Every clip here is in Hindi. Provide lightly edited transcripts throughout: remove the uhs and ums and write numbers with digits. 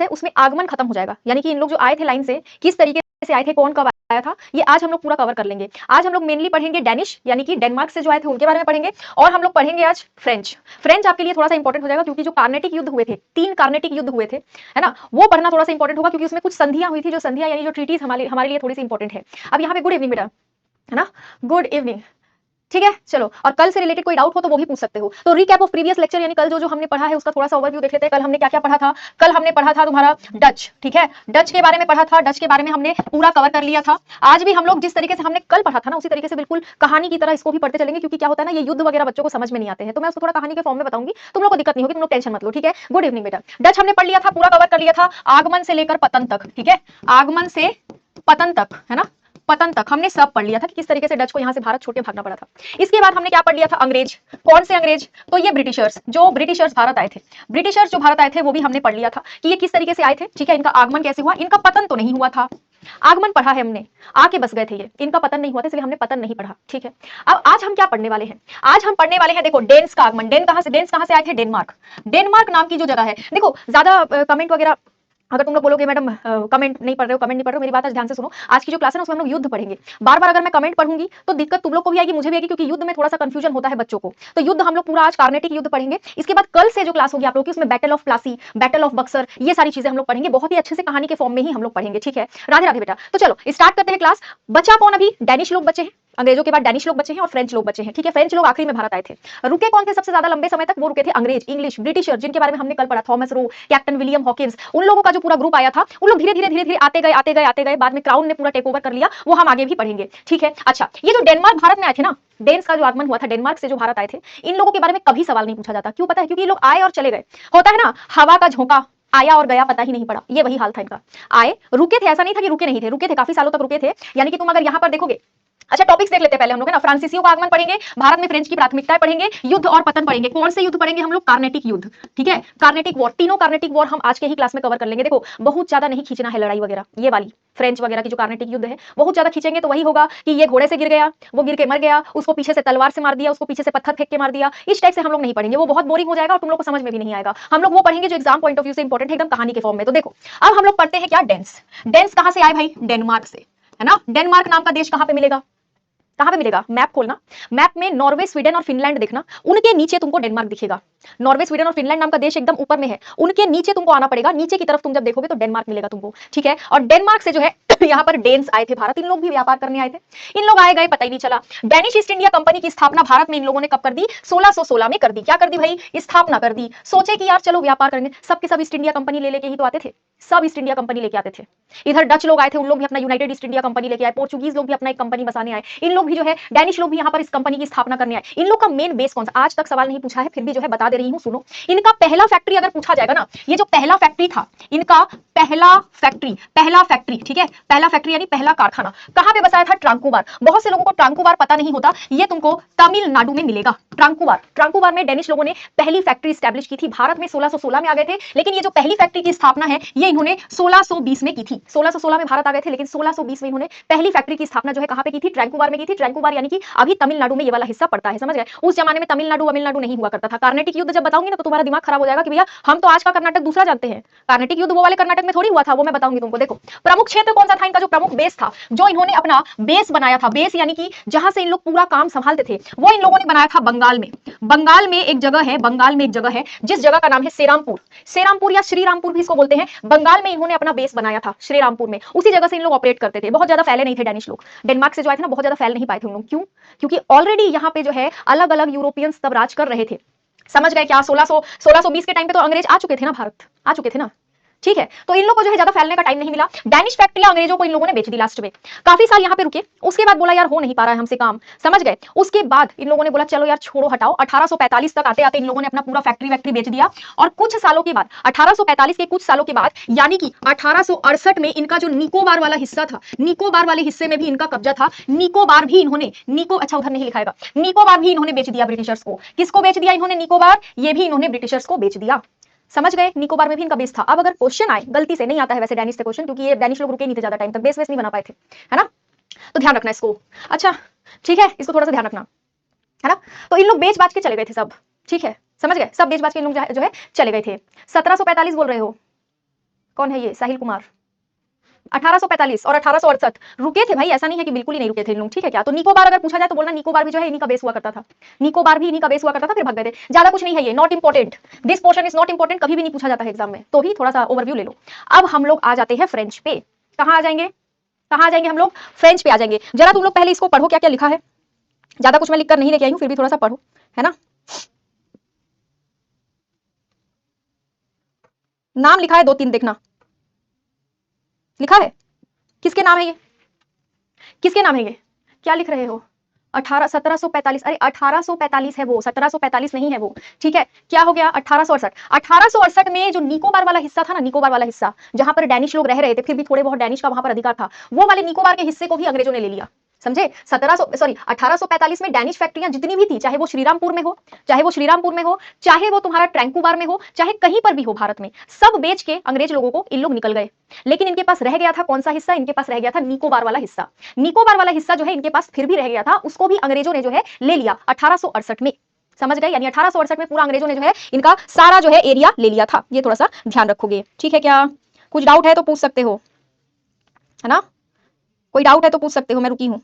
है उसमें आगमन खत्म हो जाएगा, यानी कि इन लोग जो आए थे लाइन से, किस तरीके से आए थे, कौन कब आया था, ये आज हम लोग पूरा कवर कर लेंगे। आज हम लोग मेनली पढ़ेंगे डेनिश, यानी कि डेनमार्क से जो आए थे उनके बारे में पढ़ेंगे, और हम लोग पढ़ेंगे आज फ्रेंच। फ्रेंच आपके लिए थोड़ा सा इंपॉर्टेंट हो जाएगा, क्योंकि जो कार्नेटिक युद्ध हुए थे, 3 कार्नेटिक युद्ध हुए थे, है ना, वो पढ़ना थोड़ा सा इंपॉर्टेंट होगा, क्योंकि उसमें कुछ संधियां हुई थी, जो संधियां यानी जो ट्रीटीज हमारे लिए थोड़ी सी इंपॉर्टेंट है। अब यहाँ पे गुड इवनिंग बेटा, है ना, गुड इवनिंग, ठीक है। चलो, और कल से रिलेटेड कोई डाउट हो तो वो भी पूछ सकते हो। तो रिकैप ऑफ प्रीवियस लेक्चर, यानी कल जो जो हमने पढ़ा है उसका थोड़ा सा ओवरव्यू देख लेते हैं। कल हमने क्या क्या पढ़ा था। कल हमने पढ़ा था तुम्हारा डच, ठीक है, डच के बारे में पढ़ा था, डच के बारे में हमने पूरा कवर कर लिया था। आज भी हम लोग जिस तरीके से हमने कल पढ़ा था ना, उसी तरीके से बिल्कुल कहानी की तरह इसको भी पढ़ते चलेंगे, क्योंकि क्या होता है ना, ये युद्ध वगैरह बच्चों को समझ में नहीं आते हैं, तो मैं उसको थोड़ा कहानी के फॉर्म में बताऊंगी, तुम लोग को दिक्कत नहीं होगी, तुम लोग टेंशन मत लो, ठीक है। गुड इवनिंग बेटा। डच हमने पढ़ लिया था, पूरा कवर कर लिया था, आगमन से लेकर पतन तक, ठीक है, आगमन से पतन तक, है ना, पतन तक हमने सब पढ़ लिया था कि किस तरीके से डच को यहां से भारत छोड़ के भागना पड़ा था। इसके बाद हमने क्या पढ़ लिया था, अंग्रेज। कौन से अंग्रेज, तो ये ब्रिटिशर्स, जो ब्रिटिशर्स भारत आए थे, ब्रिटिशर्स जो भारत आए थे वो भी हमने पढ़ लिया था कि ये किस तरीके से आए थे, ठीक है, इनका आगमन कैसे हुआ, इनका पतन तो नहीं हुआ था, आगमन पढ़ा है हमने, आके बस गए थे ये, इनका पतन नहीं हुआ था, इसलिए हमने पतन नहीं पढ़ा, ठीक है। अब आज हम क्या पढ़ने वाले हैं, आज हम पढ़ने वाले हैं, देखो, डेन्स का आगमन। डेन्स कहां से आए थे, डेनमार्क। डेनमार्क नाम की जो जगह है, देखो ज्यादा कमेंट वगैरह, अगर तुम लोग बोलोगे मैडम कमेंट नहीं पढ़ रहे हो, कमेंट नहीं पढ़ रहे हो, मेरी बात आज ध्यान से सुनो। आज की जो क्लास है ना उसमें हम लोग युद्ध पढ़ेंगे। बार बार अगर मैं कमेंट पढ़ूंगी तो दिक्कत तुम लोग को भी आएगी, मुझे भी आएगी, क्योंकि युद्ध में थोड़ा सा कंफ्यूजन होता है बच्चों को। तो युद्ध हम लोग पूरा आज कार्नेटिक युद्ध पढ़ेंगे। इसके बाद कल से जो क्लास होगी आप लोग की, उसमें battle of Plassey, battle of Buxar, ये सारी चीजें हम लोग पढ़ेंगे, बहुत ही अच्छे से कहानी के फॉर्म में ही हम लोग पढ़ेंगे, ठीक है। राधे राधे बेटा। तो चलो स्टार्ट करते हैं क्लास। बचा कौन अभी, डेनिश लोग बचे हैं, अंग्रेजों के बाद डेनिश लोग बचे हैं और फ्रेंच लोग बचे हैं, ठीक है। फ्रेंच लोग आखिरी में भारत आए थे। रुके कौन थे सबसे ज्यादा लंबे समय तक, वो रुके थे अंग्रेज, इंग्लिश, ब्रिटिशर, जिनके बारे में हमने कल पढ़ा, Thomas Roe, captain William Hawkins, उन लोगों का जो पूरा ग्रुप आया था, उन लोग धीरे धीरे आते गए आते गए आते गए, बाद में क्राउन ने पूरा टेक ओवर कर लिया, वो हम आगे भी पढ़ेंगे, ठीक है। अच्छा, ये जो डेनमार्क भारत में आए थे ना, डेन्स का जो आगमन हुआ था, डेनमार्क से जो भारत आए थे, इन लोगों के बारे में कभी सवाल नहीं पूछा जाता, क्यों पता है, क्योंकि ये लोग आए और चले गए। होता है ना, हवा का झोंका, आया और गया, पता ही नहीं पड़ा, ये वही हाल था इनका। आए, रुके थे, ऐसा नहीं था कि रुके नहीं थे, रुके थे, काफी सालों तक रुके थे, यानी कि तुम अगर यहां पर देखोगे। अच्छा, टॉपिक्स देख लेते हैं पहले हम लोग, है ना। फ्रांसीसियों का आगमन पढ़ेंगे, भारत में फ्रेंच की प्राथमिकताएं पढ़ेंगे, युद्ध और पतन पढ़ेंगे। कौन से युद्ध पढ़ेंगे हम लोग, कार्नेटिक युद्ध, ठीक है, कार्नेटिक वॉर, तीनों कार्नेटिक वॉर हम आज के ही क्लास में कवर कर लेंगे। देखो बहुत ज्यादा नहीं खींचना है लड़ाई वगैरह, ये वाली फ्रेंच वगैरह की जो कार्नेटिक युद्ध है, बहुत ज्यादा खींचेंगे तो वही होगा कि ये घोड़े से गिर गया, वो गिर के मर गया, उसको पीछे से तलवार से मार दिया, उसको पीछे से पत्थर फेंक के मार दिया, इस टाइप से हम लोग नहीं पढ़ेंगे, वो बहुत बोरिंग हो जाएगा और तुम लोग को समझ में भी नहीं आएगा। हम लोग वो पढ़ेंगे जो एग्जाम पॉइंट ऑफ व्यू से इंपॉर्टेंट है, एकदम कहानी के फॉर्म में। तो देखो अब हम लोग पढ़ते हैं क्या, डेन्स। डेन्स कहां से आए भाई, डेनमार्क से, है ना। डेनमार्क नाम का देश कहां पे मिलेगा, कहां पे मिलेगा, मैप खोलना, मैप में नॉर्वे, स्वीडन और फिनलैंड देखना, उनके नीचे तुमको डेनमार्क दिखेगा। नॉर्वे, स्वीडन और फिनलैंड नाम का देश एकदम ऊपर में है, उनके नीचे तुमको आना पड़ेगा, नीचे की तरफ तुम जब देखोगे तो डेनमार्क मिलेगा तुमको, ठीक है। और डेनमार्क से जो है यहाँ पर डेन्स आए थे भारत, इन लोग भी व्यापार करने आए थे, इन लोग आए गए पता ही नहीं चला। डेनिश ईस्ट इंडिया कंपनी की स्थापना भारत में इन लोगों ने कब कर दी, 1616 में कर दी। क्या कर दी भाई, स्थापना कर दी। सोचे कि यार चलो व्यापार करेंगे, सबके सब ईस्ट इंडिया कंपनी ले लेके ही तो आते थे, सब ईस्ट इंडिया कंपनी लेके आते थे। इधर डच लोग आए थे, उन लोग भी अपना यूनाइटेड ईस्ट इंडिया कंपनी लेके आए, पोर्चुगीज लोग भी अपना एक कंपनी बसाने आए, इन लोग भी जो है डेनिश लोग भी यहाँ पर इस कंपनी की स्थापना करने आए। इन लोग का मेन बेस कौन सा, आज तक सवाल नहीं पूछा है, फिर भी जो है बता दे रही हूँ, सुनो। इनका पहला फैक्ट्री अगर पूछा जाएगा ना, ये जो पहला फैक्ट्री था, इनका पहला फैक्ट्री, ठीक है, पहला फैक्ट्री यानी पहला कारखाना कहां पे बसाया था, ट्रांकुबार। बहुत से लोगों को ट्रांकुबार पता नहीं होता, ये तुमको तमिलनाडु में मिलेगा। ट्रांकुबार में डेनिश लोगों ने पहली फैक्ट्री स्टैब्लिश की थी। भारत में 1616 में आ गए थे, लेकिन ये जो पहली फैक्ट्री की स्थापना है ये इन्होंने 1620 में की थी। 1616 में भारत आ गए थे, लेकिन 1620 में इन्होंने पहली फैक्ट्री की स्थापना जो है कहां पे की थी, ट्रांकुबार में की थी। ट्रांकुबार यानी कि अभी तमिलनाडु में ये वाला हिस्सा पड़ता है, समझ गए। उस जमाने में तमिलनाडु नहीं हुआ करता था। कार्नेटिक युद्ध जब बताऊंगी ना तो तुम्हारा दिमाग खराब हो जाएगा कि भैया हम तो आज का कर्नाटक दूसरा जानते हैं, कार्नेटिक युद्ध वो वाले कर्नाटक में थोड़ी हुआ था, वो मैं बताऊंगी तुमको। देखो प्रमुख क्षेत्र कौन सा था इनका, जो प्रमुख बेस था, जो इन्होंने अपना बेस बनाया था, बेस यानी कि जहां से इन लोग पूरा काम संभालते थे, वो इन लोगों ने बनाया था बंगाल में। बंगाल में एक जगह है जिस जगह का नाम है सेरामपुर। सेरामपुर या श्रीरामपुर भी इसको बोलते हैं। बंगाल में इन्होंने अपना बेस बनाया था, श्रीरामपुर में। उसी जगह से इन लोग ऑपरेट करते थे। बहुत ज्यादा फैले नहीं थे डेनिश लोग, डेनमार्क से जो आए थे ना बहुत ज्यादा फैल नहीं पाए थे उन लोग। क्यों, क्योंकि ऑलरेडी यहाँ पे जो है अलग अलग यूरोपियंस तब राज कर रहे थे, समझ गए क्या। 1620 के टाइम पे तो अंग्रेज आ चुके थे ना, भारत आ चुके थे ना, ठीक है। तो इन लोगों को जो है ज्यादा फैलने का टाइम नहीं मिला। डेनिश फैक्ट्रियां अंग्रेजों को इन लोगों ने बेच दी लास्ट में। काफी साल यहाँ पे रुके, उसके बाद बोला यार हो नहीं पा रहा है हमसे काम, समझ गए। उसके बाद इन लोगों ने बोला चलो यार छोड़ो हटाओ। 1845 तक आते आते इन लोगों ने अपना पूरा फैक्ट्री बेच दिया। और कुछ सालों के बाद 1845 के कुछ सालों के बाद यानी कि 1868 में इनका जो निकोबार वाला हिस्सा था, निकोबार वाले हिस्से में भी इनका कब्जा था। निकोबार भी इन्होंने अच्छा उधर नहीं लिखाएगा, निकोबार भी इन्होंने बेच दिया ब्रिटिशर्स को। किसको बेच दिया इन्होंने, निकोबार, ये भी इन्होंने ब्रिटिशर्स को बेच दिया, समझ गए। निकोबार में भी इनका बेस था। अब अगर क्वेश्चन आए, गलती से नहीं आता है वैसे डेनिश से क्वेश्चन, क्योंकि ये डेनिश लोग रुके नहीं थे ज्यादा टाइम तक, बेस नहीं बना पाए थे, है ना, तो ध्यान रखना इसको। अच्छा ठीक है, इसको थोड़ा सा ध्यान रखना, है ना। तो इन लोग बेच बाच के चले गए थे सब, ठीक है, समझ गए, सब बेच बाच के इन लोग जो है चले गए थे। 1745 बोल रहे हो, कौन है ये? साहिल कुमार। 1845 और 1868 रुके थे भाई, ऐसा नहीं है कि बिल्कुल ही नहीं रुके थे लोग, ठीक है क्या? तो निकोबार अगर पूछा जाए तो बोलना निकोबार भी जो है इन्हीं का बेस हुआ करता था, निकोबार भी इन्हीं का बेस हुआ करता था, फिर भाग गए थे। ज्यादा कुछ नहीं है ये, not important, this portion is not important, कभी भी नहीं पूछा जाता है एग्जाम में, तो भी थोड़ा सा ओवरव्यू ले लो। अब हम लोग आ जाते हैं फ्रेंच पे। कहाँ आ जाएंगे? कहाँ आ जाएंगे हम लोग? फ्रेंच पे आ जाएंगे। जरा तुम लोग पहले इसको पढ़ो, क्या क्या लिखा है। ज्यादा कुछ मैं लिखकर नहीं लेके आई हूँ, फिर भी थोड़ा सा पढ़ो, है ना। नाम लिखा है 2-3, देखना लिखा है, किसके नाम है ये? किसके नाम है ये? क्या लिख रहे हो? 1745, अरे 1845 है वो, 1745 नहीं है वो, ठीक है। क्या हो गया? 1868। 1868 में जो निकोबार वाला हिस्सा था ना, निकोबार वाला हिस्सा जहां पर डैनिश लोग रह रहे थे, फिर भी थोड़े बहुत डैनिश का वहां पर अधिकार था, वो वाले निकोबार के हिस्से को भी अंग्रेजों ने ले लिया, समझे। 1845 में डैनिश फैक्ट्रियां जितनी भी थी, चाहे वो श्रीरामपुर में हो, चाहे वो श्रीरामपुर में हो, चाहे वो तुम्हारा ट्रैंकुबार में हो, चाहे कहीं पर भी हो भारत में, सब बेच के अंग्रेज लोगों को इन लोग निकल गए। लेकिन इनके पास रह गया था कौन सा हिस्सा? इनके पास रह गया था निकोबार वाला हिस्सा। निकोबार वाला हिस्सा जो है इनके पास फिर भी रह गया था, उसको भी अंग्रेजों ने जो है ले लिया 1868 में, समझ गए। यानी 1868 में पूरा अंग्रेजों ने जो है इनका सारा जो है एरिया ले लिया था। ये थोड़ा सा ध्यान रखोगे, ठीक है क्या? कुछ डाउट है तो पूछ सकते हो, है ना। कोई डाउट है तो पूछ सकते हो, मैं रुकी हूं।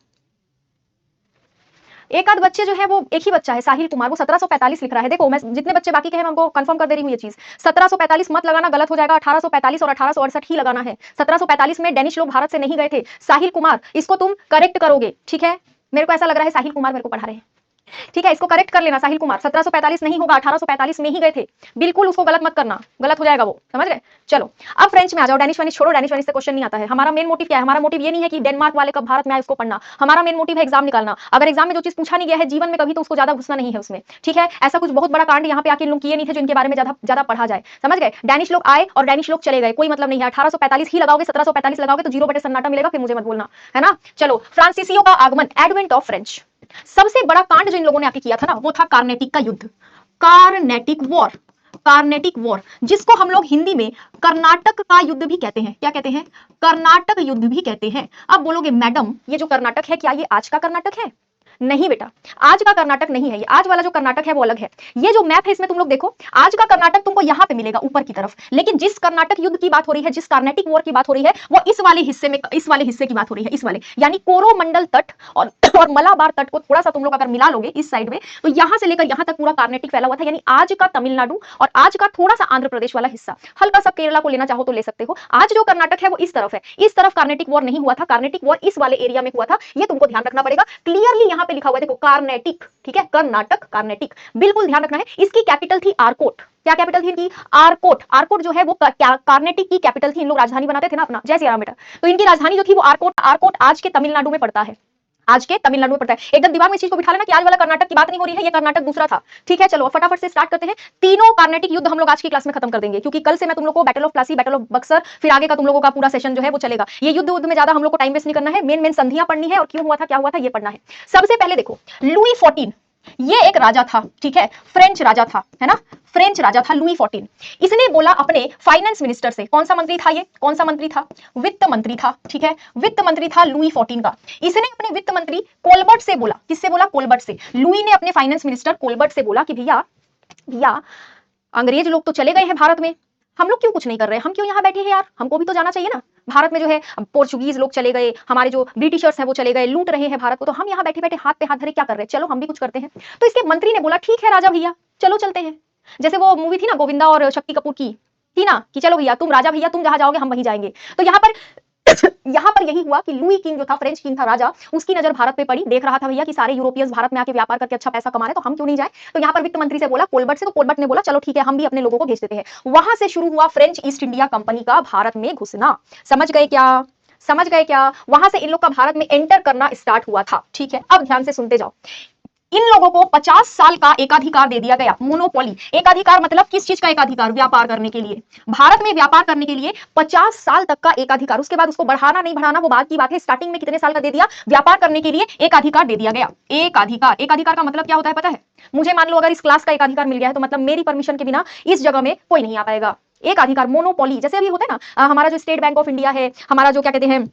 एक आध बच्चे जो है वो, एक ही बच्चा है साहिल कुमार, वो 1745 लिख रहा है। देखो मैं जितने बच्चे बाकी के हैं मैं उनको कंफर्म कर दे रही हूँ ये चीज। 1745 मत लगाना, गलत हो जाएगा। 1845 और 1868 ही लगाना है। 1745 में डेनिश लोग भारत से नहीं गए थे। साहिल कुमार, इसको तुम करेक्ट करोगे, ठीक है। मेरे को ऐसा लग रहा है साहिल कुमार मेरे को पढ़ा रहे हैं, ठीक है। इसको करेक्ट कर लेना, साहिल कुमार 1745 नहीं होगा, 1845 में ही गए थे। बिल्कुल उसको गलत मत करना, गलत हो जाएगा वो, समझ रहे। चलो अब फ्रेंच में आ जाओ। डेनिश वेनिश छोड़ो, डेनिश वेनिश से क्वेश्चन नहीं आता है। हमारा मेन मोटिव क्या है? हमारा मोटिव ये नहीं है कि डेनमार्क वाले कब भारत में आए उसको पढ़ना, हमारा मेन मोटिव है एग्जाम निकालना। अगर एग्जाम में जो चीज पूछा नहीं गया है जीवन में कभी, तो उसको ज्यादा घुसना नहीं है उसमें, ठीक है। ऐसा कुछ बहुत बड़ा कांड यहाँ पे आके लोग किए नहीं थे जो इनके बारे में ज्यादा पढ़ा जाए, समझ गए। डेनिश लोग आए और डेनिश लोग चले गए, कोई मतलब नहीं है। 1845 ही लगाओगे, 1745 लगाओगे तो 0 बटे सन्नाटा मिलेगा, फिर मुझे मत बोलना, है ना। चलो फ्रांसीसियों का आगमन, एडवेंट ऑफ फ्रेंच। सबसे बड़ा कांड जो इन लोगों ने आके किया था ना, वो था कार्नेटिक का युद्ध, कार्नेटिक वॉर। कार्नेटिक वॉर, जिसको हम लोग हिंदी में कर्नाटक का युद्ध भी कहते हैं। क्या कहते हैं? कर्नाटक युद्ध भी कहते हैं। अब बोलोगे मैडम ये जो कर्नाटक है, क्या ये आज का कर्नाटक है? नहीं बेटा, आज का कर्नाटक नहीं है ये। आज वाला जो कर्नाटक है वो अलग है। ये जो मैप है इसमें तुम लोग देखो, आज का कर्नाटक तुमको यहाँ पे मिलेगा ऊपर की तरफ, लेकिन जिस कर्नाटक युद्ध की बात हो रही है, जिस कार्नेटिक वॉर की बात हो रही है, वो इस वाले हिस्से में, इस वाले हिस्से की बात हो रही है, इस वाले, यानी कोरोमंडल तट और मलाबार तट को थोड़ा सा तुम लोग अगर मिला लोगे इस साइड में, तो यहां से लेकर यहां तक पूरा कार्नेटिक फैला हुआ था। यानी आज का तमिलनाडु और आज का थोड़ा सा आंध्र प्रदेश वाला हिस्सा, हल्का सा केरला को लेना चाहो तो ले सकते हो। आज जो कर्नाटक है वो इस तरफ है, इस तरफ कार्नेटिक वॉर नहीं हुआ था। कार्नेटिक वॉर इस वाले एरिया में हुआ था, ये तुमको ध्यान रखना पड़ेगा। क्लियरली यहाँ पे लिखा हुआ है, देखो कार्नेटिक, ठीक है, कर्नाटक कार्नेटिक, बिल्कुल ध्यान रखना है। इसकी कैपिटल थी आरकोट। क्या कैपिटल थी इनकी? आरकोट। आरकोट जो है वो कार्नेटिक की कैपिटल थी। इन लोग राजधानी बनाते थे ना अपना, जय श्री राम बेटा। तो इनकी राजधानी जो थी वो आरकोट। आरकोट आज के तमिलनाडु में पड़ता है, आज के तमिलनाडु में पड़ता है। एकदम दिमाग में इस चीज को बिठा लेना कि आज वाला कर्नाटक की बात नहीं हो रही है, ये कर्नाटक दूसरा था, ठीक है। चलो फटाफट से स्टार्ट करते हैं। तीनों कार्नेटिक युद्ध हम लोग आज की क्लास में खत्म कर देंगे, क्योंकि कल से मैं तुम लोग को battle of Plassey, battle of Buxar, फिर आगे का तुम लोगों का पूरा सेशन जो है वो चलेगा। ये युद्ध में ज्यादा हम लोग को टाइम वेस्ट नहीं करना है, मेन मेन संधियां पढ़नी है और क्यों हुआ था, क्या हुआ था, ये पढ़ना है। सबसे पहले देखो लुई 14, ये एक राजा था, ठीक है, फ्रेंच राजा था, है ना, फ्रेंच राजा था लुई 14। इसने बोला अपने फाइनेंस मिनिस्टर से, कौन सा मंत्री था ये, कौन सा मंत्री था? वित्त मंत्री था, ठीक है, वित्त मंत्री था लुई 14 का। इसने अपने वित्त मंत्री कोलबर्ट से बोला, किससे बोला? कोलबर्ट से। लुई ने अपने फाइनेंस मिनिस्टर कोलबर्ट से बोला कि भैया भैया अंग्रेज लोग तो चले गए हैं भारत में, हम लोग क्यों कुछ नहीं कर रहे हैं, हम क्यों यहाँ बैठे हैं यार, हमको भी तो जाना चाहिए ना। भारत में जो है पोर्चुगीज लोग चले गए, हमारे जो ब्रिटिशर्स हैं वो चले गए, लूट रहे हैं भारत को, तो हम यहाँ बैठे बैठे हाथ पे हाथ धरे क्या कर रहे हैं, चलो हम भी कुछ करते हैं। तो इसके मंत्री ने बोला ठीक है राजा भैया, चलो चलते हैं। जैसे वो मूवी थी ना गोविंदा और शक्ति कपूर की, थी ना, कि चलो भैया तुम राजा भैया तुम जहां जाओगे हम वहीं जाएंगे। तो यहाँ पर यही हुआ कि लुई किंग जो था, फ्रेंच किंग था राजा, उसकी नजर भारत पे पड़ी। देख रहा था भैया कि सारे यूरोपियंस भारत में आके व्यापार करके अच्छा पैसा कमा रहे, तो हम क्यों नहीं जाए। तो यहाँ पर वित्त मंत्री से बोला कोलबर्ट से, तो कोलबर्ट ने बोला चलो ठीक है हम भी अपने लोगों को भेज देते हैं। वहां से शुरू हुआ फ्रेंच ईस्ट इंडिया कंपनी का भारत में घुसना। समझ गए क्या? समझ गए क्या? वहां से इन लोग का भारत में एंटर करना स्टार्ट हुआ था, ठीक है। अब ध्यान से सुनते जाओ। इन लोगों को 50 साल का एकाधिकार दे दिया गया, मोनोपोली। एकाधिकार मतलब किस चीज का एकाधिकार? व्यापार करने के लिए, भारत में व्यापार करने के लिए 50 साल तक का एकाधिकार। उसके बाद उसको बढ़ाना नहीं बढ़ाना वो बात की बात है। स्टार्टिंग में कितने साल का दे दिया? व्यापार करने के लिए एकाधिकार दे दिया गया। एकाधिकार, एकाधिकार का मतलब क्या होता है पता है? मुझे मान लो अगर इस क्लास का एकाधिकार मिल गया है तो मतलब मेरी परमिशन के बिना इस जगह में कोई नहीं आ पाएगा। एक अधिकार, मोनोपोली। जैसे अभी होता है ना हमारा जो स्टेट बैंक ऑफ इंडिया है, हमारा जो क्या कहते हैं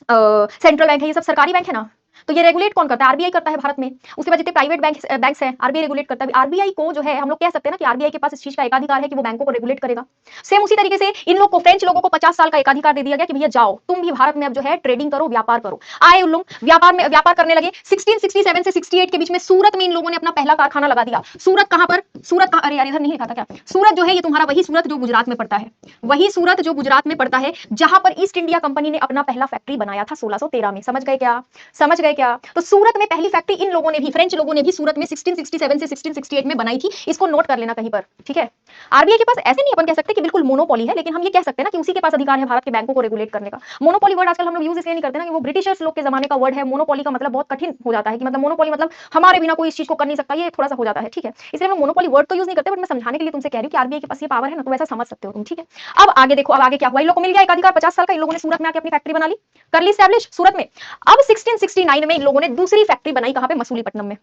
सेंट्रल बैंक है, ये सब सरकारी बैंक है ना। तो ये रेगुलेट कौन करता है? आरबीआई करता है भारत में। उसके बाद जितने प्राइवेट बैंक्स हैं, आरबीआई रेगुलेट करता है। आरबीआई को जो है हम लोग कह सकते हैं ना कि आरबीआई के पास इस चीज का एकाधिकार है कि वो बैंकों को रेगुलेट करेगा। सेम उसी तरीके से इन लोग को, फ्रेंच लोगों को 50 साल का एकाधिकार दे दिया गया कि भैया जाओ तुम भी भारत में अब जो है ट्रेडिंग करो, व्यापार करो। आए उन लोग व्यापार करने लगे। 1667 से 68 के बीच में सूरत में इन लोगों ने अपना पहला कारखाना लगा दिया। सूरत कहां पर? सूरत कहां? अरे यार इधर नहीं लिखा था क्या? सूरत जो है ये तुम्हारा वही सूरत जो गुजरात में पड़ता है, वही सूरत जो गुजरात में पड़ता है, जहां पर ईस्ट इंडिया कंपनी ने अपना पहला फैक्ट्री बनाया था 1613 में। समझ गए क्या? समझ गए क्या? तो सूरत में पहली फैक्ट्री इन लोगों ने भी, फ्रेंच लोगों ने भी सूरत में 1667 से 1668 में बनाई थी। इसको नोट कर लेना कहीं पर, ठीक है। आरबीआई के पास ऐसे नहीं अपन कह सकते कि बिल्कुल मोनोपोली है, लेकिन हम ये कह सकते हैं ना कि उसी के पास अधिकार है भारत के बैंकों को रेगुलेट करने का। मोनोपोली वर्ड आजकल हम लोग यूज इसलिए नहीं करते ना कि वो ब्रिटिशर्स लोग के जमाने का वर्ड है। मोनोपोली का मतलब बहुत कठिन हो जाता है कि मतलब मोनोपोली मतलब हमारे बिना कोई इस चीज को कर नहीं सकता, ये थोड़ा सा हो जाता है, ठीक है। इसलिए हम मोनोपोली वर्ड तो यूज नहीं करते, बट मैं समझाने के लिए तुमसे कह रही हूं कि आरबीआई के पास ये पावर है ना, तो वैसा समझ सकते हो तुम, ठीक है। अब आगे देखो, अब आगे क्या हुआ? इन लोगों को मिल गया एक अधिकार 50 साल का। इन लोगों ने सूरत में आके अपनी फैक्ट्री बना ली, कर ली एस्टैब्लिश सूरत में। अब 1669 में इन लोगों ने दूसरी फैक्ट्री बनाई, कहां पे? मसूलीपट्टनम में।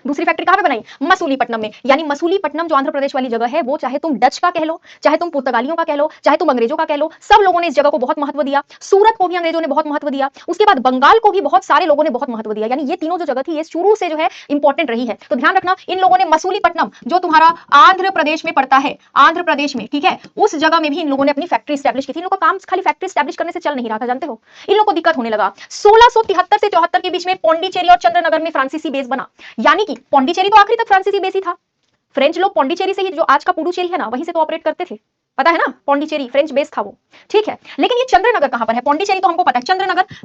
दूसरी फैक्ट्री कहां पे बनाई? मसूलीपट्टनम में। यानी मसूलीपट्टनम जो आंध्र प्रदेश वाली जगह है, वो चाहे तुम डच का कह लो, चाहे तुम पुर्तगालियों का कह लो, चाहे तुम अंग्रेजों का कह लो, सब लोगों ने इस जगह को बहुत महत्व दिया। सूरत को भी अंग्रेजों ने बहुत महत्व दिया। उसके बाद बंगाल को भी बहुत सारे लोगों ने बहुत महत्व दिया। यानी ये तीनों जो जगह थी, ये शुरू से जो है इंपॉर्टेंट रही है। तो ध्यान रखना, इन लोगों ने मसूलीपट्टनम जो तुम्हारा आंध्र प्रदेश में पड़ता है, आंध्र प्रदेश में, ठीक है, उस जगह में भी इन लोगों ने अपनी फैक्ट्री स्टैब्लिश की थी। इन लोगों का काम खाली फैक्ट्री स्टैब्लिश करने से चल नहीं रहा था, जानते हो। इन लोगों को दिक्कत होने लगा। 1673 से 74 के बीच में पौंडीचेरी और चंद्रनगर में फ्रांसीसी बेस बना। यानी कि पौंडीचेरी तो आखिरी तक फ्रांसीसी बेस ही था। फ्रेंच लोग पौंडीचेरी से ही, जो आज का पुडुचेरी है ना, वहीं से तो ऑपरेट करते थे, पता है ना। पौंडीचेरी फ्रेंच बेस था वो, ठीक है। लेकिन ये चंद्रनगर कहां पर है? पौंडीचेरी तो हमको पता है,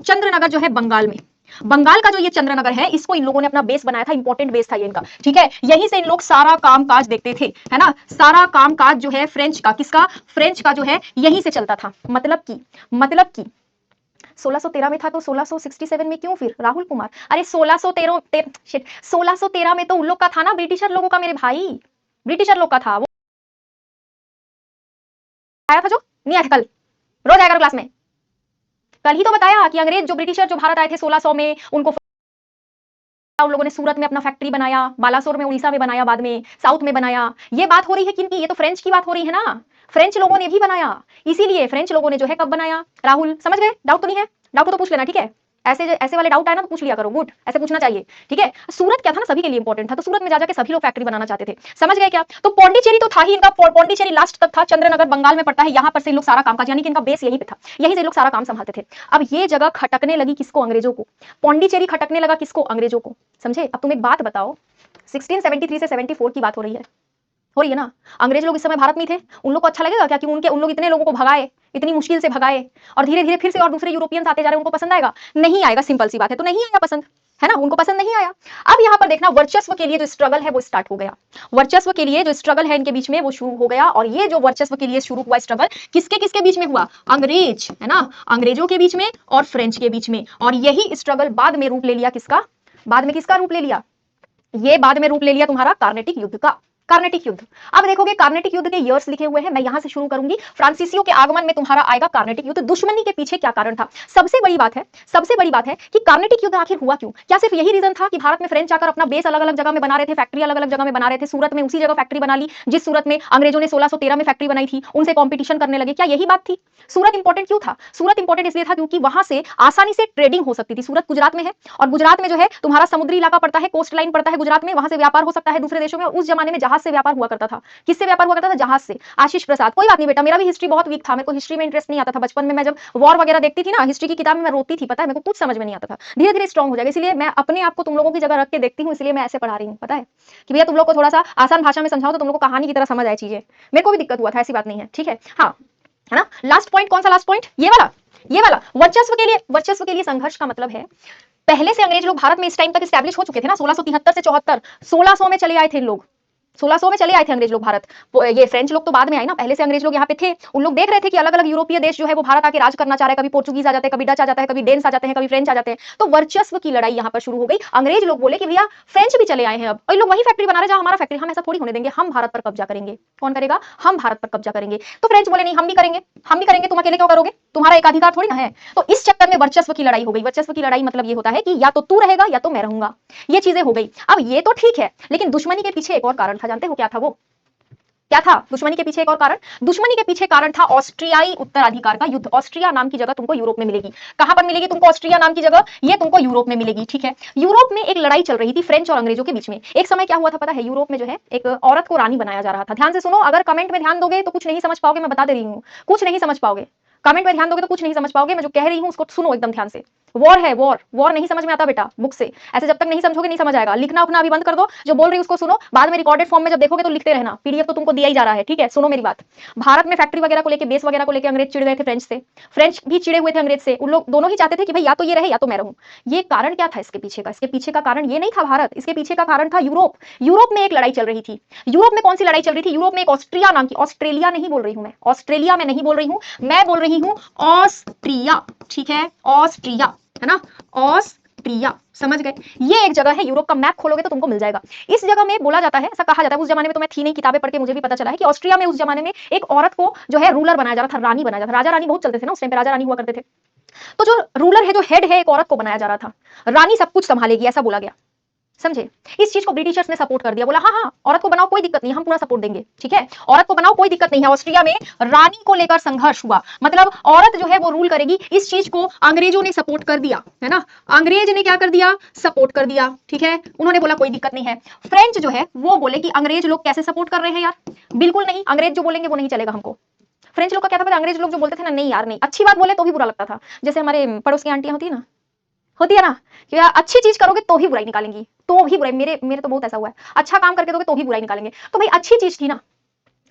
चंद्रनगर जो है बंगाल में। बंगाल का जो ये चंद्रनगर है, इसको इन लोगों ने अपना बेस बनाया था, इंपॉर्टेंट बेस था ये इनका, ठीक है। यहीं से इन लोग सारा कामकाज देखते थे, है ना। सारा कामकाज जो है फ्रेंच का, किसका? फ्रेंच का जो है यहीं से चलता था। मतलब की 1613 में था तो 1667 में क्यों फिर? राहुल कुमार, अरे 1613 में तो उन लोग का था ना, ब्रिटिशर लोगों का, मेरे भाई, ब्रिटिशर लोग का था। वो आया था जो नहीं आया था कल, रोज आया करो क्लास में। कल ही तो बताया कि अंग्रेज जो ब्रिटिशर जो भारत आए थे 1600 में, उनको उन लोगों ने सूरत में अपना फैक्ट्री बनाया, बालासोर में, उड़ीसा में बनाया, बाद में साउथ में बनाया। ये बात हो रही है किनकी? ये तो फ्रेंच की बात हो रही है ना। फ्रेंच लोगों ने भी बनाया, इसीलिए फ्रेंच लोगों ने जो है कब बनाया? राहुल समझ गए? डाउट तो नहीं है? डाउट हो तो पूछ लेना, ठीक है। ऐसे ऐसे वाले डाउट आए ना तो पूछ लिया करो, गुड, ऐसे पूछना चाहिए, ठीक है। सूरत क्या था ना, सभी के लिए इंपॉर्टेंट था, तो सूरत में जा जाके सभी लोग फैक्ट्री बनाना चाहते थे। समझ गए क्या? तो पौंडीचेरी तो था ही इनका, पौंडीचेरी लास्ट तक था। चंद्रनगर बंगाल में पड़ता है, यहां पर से इन लोग सारा कामकाज, यानी कि इनका बेस यहीं पे था, यहीं से लोग सारा काम संभालते थे। अब ये जगह खटकने लगी किसको? अंग्रेजों को। पौंडीचेरी खटकने लगा किसको? अंग्रेजों को, समझे। अब तुम एक बात बताओ, 1673 से 74 की बात हो रही है ना। अंग्रेज लोग इस समय भारत में ही थे, उन लोग को अच्छा लगेगा क्या कि उन लोग इतने लोगों को भगाए, इतनी मुश्किल से भगाए, और धीरे धीरे फिर से और दूसरे यूरोपियंस आते जा रहे हैं, उनको पसंद आएगा? नहीं आएगा, सिंपल सी बात है, तो नहीं आएगा पसंद, है ना, उनको पसंद नहीं आया। अब यहां पर देखना, वर्चस्व के लिए जो स्ट्रगल है वो स्टार्ट हो गया। वर्चस्व के लिए जो स्ट्रगल है इनके बीच में वो शुरू हो गया। और ये जो वर्चस्व के लिए शुरू हुआ स्ट्रगल, किसके किसके बीच में हुआ? अंग्रेज, है ना, अंग्रेजों के बीच में और फ्रेंच के बीच में। और यही स्ट्रगल बाद में रूप ले लिया किसका? बाद में किसका रूप ले लिया? ये बाद में रूप ले लिया तुम्हारा कार्नेटिक युद्ध का। कार्नेटिक युद्ध, अब देखोगे कार्नेटिक युद्ध के ईयर्स लिखे हुए हैं, मैं यहां से शुरू करूंगी। फ्रांसीसियों के आगमन में तुम्हारा आएगा कार्नेटिक युद्ध। दुश्मनी के पीछे क्या कारण था? सबसे बड़ी बात है कि कार्नेटिक युद्ध आखिर हुआ क्यों? क्या सिर्फ यही रीजन था कि भारत में फ्रेंच आकर अपना बेस अलग अलग जगह में बना रहे थे, फैक्ट्री अलग अलग जगह में बना रहे थे? सूरत में उसी जगह फैक्ट्री बना ली जिस सूरत में अंग्रेजों ने 1613 में फैक्ट्री बनाई थी, उनसे कॉम्पिटिशन करने लगे, क्या यही बात थी? सूरत इंपॉर्टेंट क्यों था? सूरत इंपॉर्टेंट इसलिए था क्योंकि वहां से आसानी से ट्रेडिंग हो सकती थी। सूरत गुजरात में है, और गुजरात में जो है तुम्हारा समुद्री इलाका पड़ता है, कोस्ट लाइन पड़ता है गुजरात में, वहां से व्यापार हो सकता है दूसरे देशों में। उस जमाने में जहाज से व्यापार हुआ करता था। किससे व्यापार हुआ करता था? जहाज से। आशीष प्रसाद, कोई बात नहीं बेटा, मेरा भी हिस्ट्री बहुत वीक था, मेरे को हिस्ट्री में इंटरेस्ट नहीं आता था बचपन में। मैं जब वॉर वगैरह देखती थी ना, हिस्ट्री की किताब में मैं रोती थी, पता है, मेरे को कुछ समझ में नहीं आता था। धीरे धीरे स्ट्रॉन्ग हो जाएगा, इसलिए मैं अपने आप को तुम लोगों की जगह रख के देखती हूँ, इसलिए मैं ऐसे पढ़ा रही हूँ, पता है, कि भैया तुम लोग को थोड़ा सा आसान भाषा में समझाओ तो तुम लोग को कहानी की तरह समझ आए चीजें। मेरे को भी दिक्कत हुआ था, ऐसी बात नहीं है, ठीक है। हाँ, है ना। लास्ट पॉइंट कौन सा? लास्ट पॉइंट ये वाला वर्चस्व के लिए संघर्ष का मतलब है, पहले से अंग्रेज लोग भारत में इस टाइम तक स्टैब्लिश हो चुके थे ना, 1673 से 74, 1600 में चले आए थे लोग, 1600 में चले आए थे अंग्रेज लोग भारत। ये फ्रेंच लोग तो बाद में आए ना, पहले से अंग्रेज लोग यहाँ पे थे। उन लोग देख रहे थे कि अलग अलग यूरोपीय देश जो है वो भारत आके राज करना चाह रहे हैं, कभी पोर्चुगीज आ जाते हैं, कभी डच आ जाते हैं, कभी डेन्स आ जाते हैं, कभी फ्रेंच आ जाते हैं। तो वर्चस्व की लड़ाई यहाँ पर शुरू हो गई। अंग्रेज लोग बोले कि भैया फ्रेंच भी चले आए हैं, अब और लोग वही फैक्ट्री बना रहे जहां हमारा फैक्ट्री, हम ऐसा थोड़ी होने देंगे, हम भारत पर कब्जा करेंगे। कौन करेगा? हम भारत पर कब्जा करेंगे। तो फ्रेंच बोले नहीं, हम भी करेंगे, तुम अकेले क्यों करोगे, तुम्हारा एक अधिकार थोड़ी ना है। तो इस चक्कर में वर्चस्व की लड़ाई हो गई। वर्चस्व की लड़ाई मतलब ये होता है कि या तो तू रहेगा या तो मैं रहूंगा, ये चीजें हो गई। अब ये तो ठीक है, लेकिन दुश्मनी के पीछे एक और कारण था, जानते हो क्या था वो? क्या था दुश्मनी के पीछे एक और कारण? दुश्मनी के पीछे कारण था ऑस्ट्रियाई उत्तराधिकार का युद्ध। ऑस्ट्रिया नाम की जगह तुमको यूरोप में मिलेगी। कहां पर मिलेगी तुमको ऑस्ट्रिया नाम की जगह? ये तुमको यूरोप में मिलेगी, ठीक है। यूरोप में एक लड़ाई चल रही थी फ्रेंच और अंग्रेजों के बीच में। एक समय क्या हुआ था पता है? यूरोप में जो है एक औरत को रानी बनाया जा रहा था। ध्यान से सुनो, अगर कमेंट में ध्यान दोगे तो कुछ नहीं समझ पाओगे, मैं बता दे रही हूँ, कुछ नहीं समझ पाओगे। कमेंट में ध्यान दोगे तो कुछ नहीं समझ पाओगे। मैं जो कह रही हूँ उसको सुनो एकदम ध्यान से। वॉर है, वॉर। वॉर नहीं समझ में आता बेटा बुक से, ऐसे जब तक नहीं समझोगे नहीं समझ आएगा। लिखना उखना अभी बंद कर दो, जो बोल रही हूँ उसको सुनो, बाद में रिकॉर्डेड फॉर्म में जब देखोगे तो लिखते रहना। पीडीएफ तो तुमको दिया ही जा रहा है, ठीक है। सुनो मेरी बात। भारत में फैक्ट्री वगैरह को लेकर, बेस वगैरह को लेकर अंग्रेज चिढ़ गए थे फ्रेंच से। फ्रेंच भी चिड़े हुए थे अंग्रेज से। उन लोग दोनों ही चाहते थे कि भाई या तो ये रहे या तो मैं रहूं। ये कारण क्या था इसके पीछे का? इसके पीछे का कारण ये नहीं था भारत, इसके पीछे का कारण था यूरोप। यूरोप में एक लड़ाई चल रही थी। यूरोप में कौन सी लड़ाई चल रही थी? यूरोप में एक ऑस्ट्रिया नाम की, ऑस्ट्रेलिया नहीं बोल रही हूं मैं, ऑस्ट्रेलिया में नहीं बोल रही हूं मैं, बोल रही हूं ऑस्ट्रिया, ठीक है, ऑस्ट्रिया, है ना, ऑस्ट्रिया, समझ गए। ये एक जगह है, यूरोप का मैप खोलोगे तो तुमको मिल जाएगा। इस जगह में बोला जाता है, ऐसा कहा जाता है, उस जमाने में तो मैं थी नहीं, किताबें पढ़ के मुझे भी पता चला है कि ऑस्ट्रिया में उस जमाने में एक औरत को जो है रूलर बनाया जा रहा था, रानी बनाया जा रहा था। राजा रानी बहुत चलते थे ना उस टाइम पे, राजा रानी हुआ करते थे। तो जो रूलर है, जो हेड है, एक औरत को बनाया जा रहा था। रानी सब कुछ संभालेगी ऐसा बोला गया, समझे। इस चीज को ब्रिटिशर्स ने सपोर्ट कर दिया, बोला हाँ हाँ औरत को बनाओ कोई दिक्कत नहीं, हम पूरा सपोर्ट देंगे, ठीक है, औरत को बनाओ कोई दिक्कत नहीं है। ऑस्ट्रिया में रानी को लेकर संघर्ष हुआ, मतलब औरत जो है वो रूल करेगी। इस चीज को अंग्रेजों ने सपोर्ट कर दिया, है ना, अंग्रेज ने क्या कर दिया? सपोर्ट कर दिया, ठीक है। उन्होंने बोला कोई दिक्कत नहीं है। फ्रेंच जो है वो बोले कि अंग्रेज लोग कैसे सपोर्ट कर रहे हैं यार, बिल्कुल नहीं, अंग्रेज जो बोलेंगे वो नहीं चलेगा हमको। फ्रेंच लोग का क्या था? अंग्रेज लोग जो बोलते थे ना, नहीं यार नहीं, अच्छी बात बोले तो भी बुरा लगता था। जैसे हमारे पड़ोस की आंटियां होती है ना, कि यार अच्छी चीज करोगे तो भी बुराई निकालेंगी, तो भी बुराई। मेरे मेरे तो बहुत ऐसा हुआ है, अच्छा काम करके दोगे तो भी बुराई निकालेंगे। तो भाई अच्छी चीज थी ना,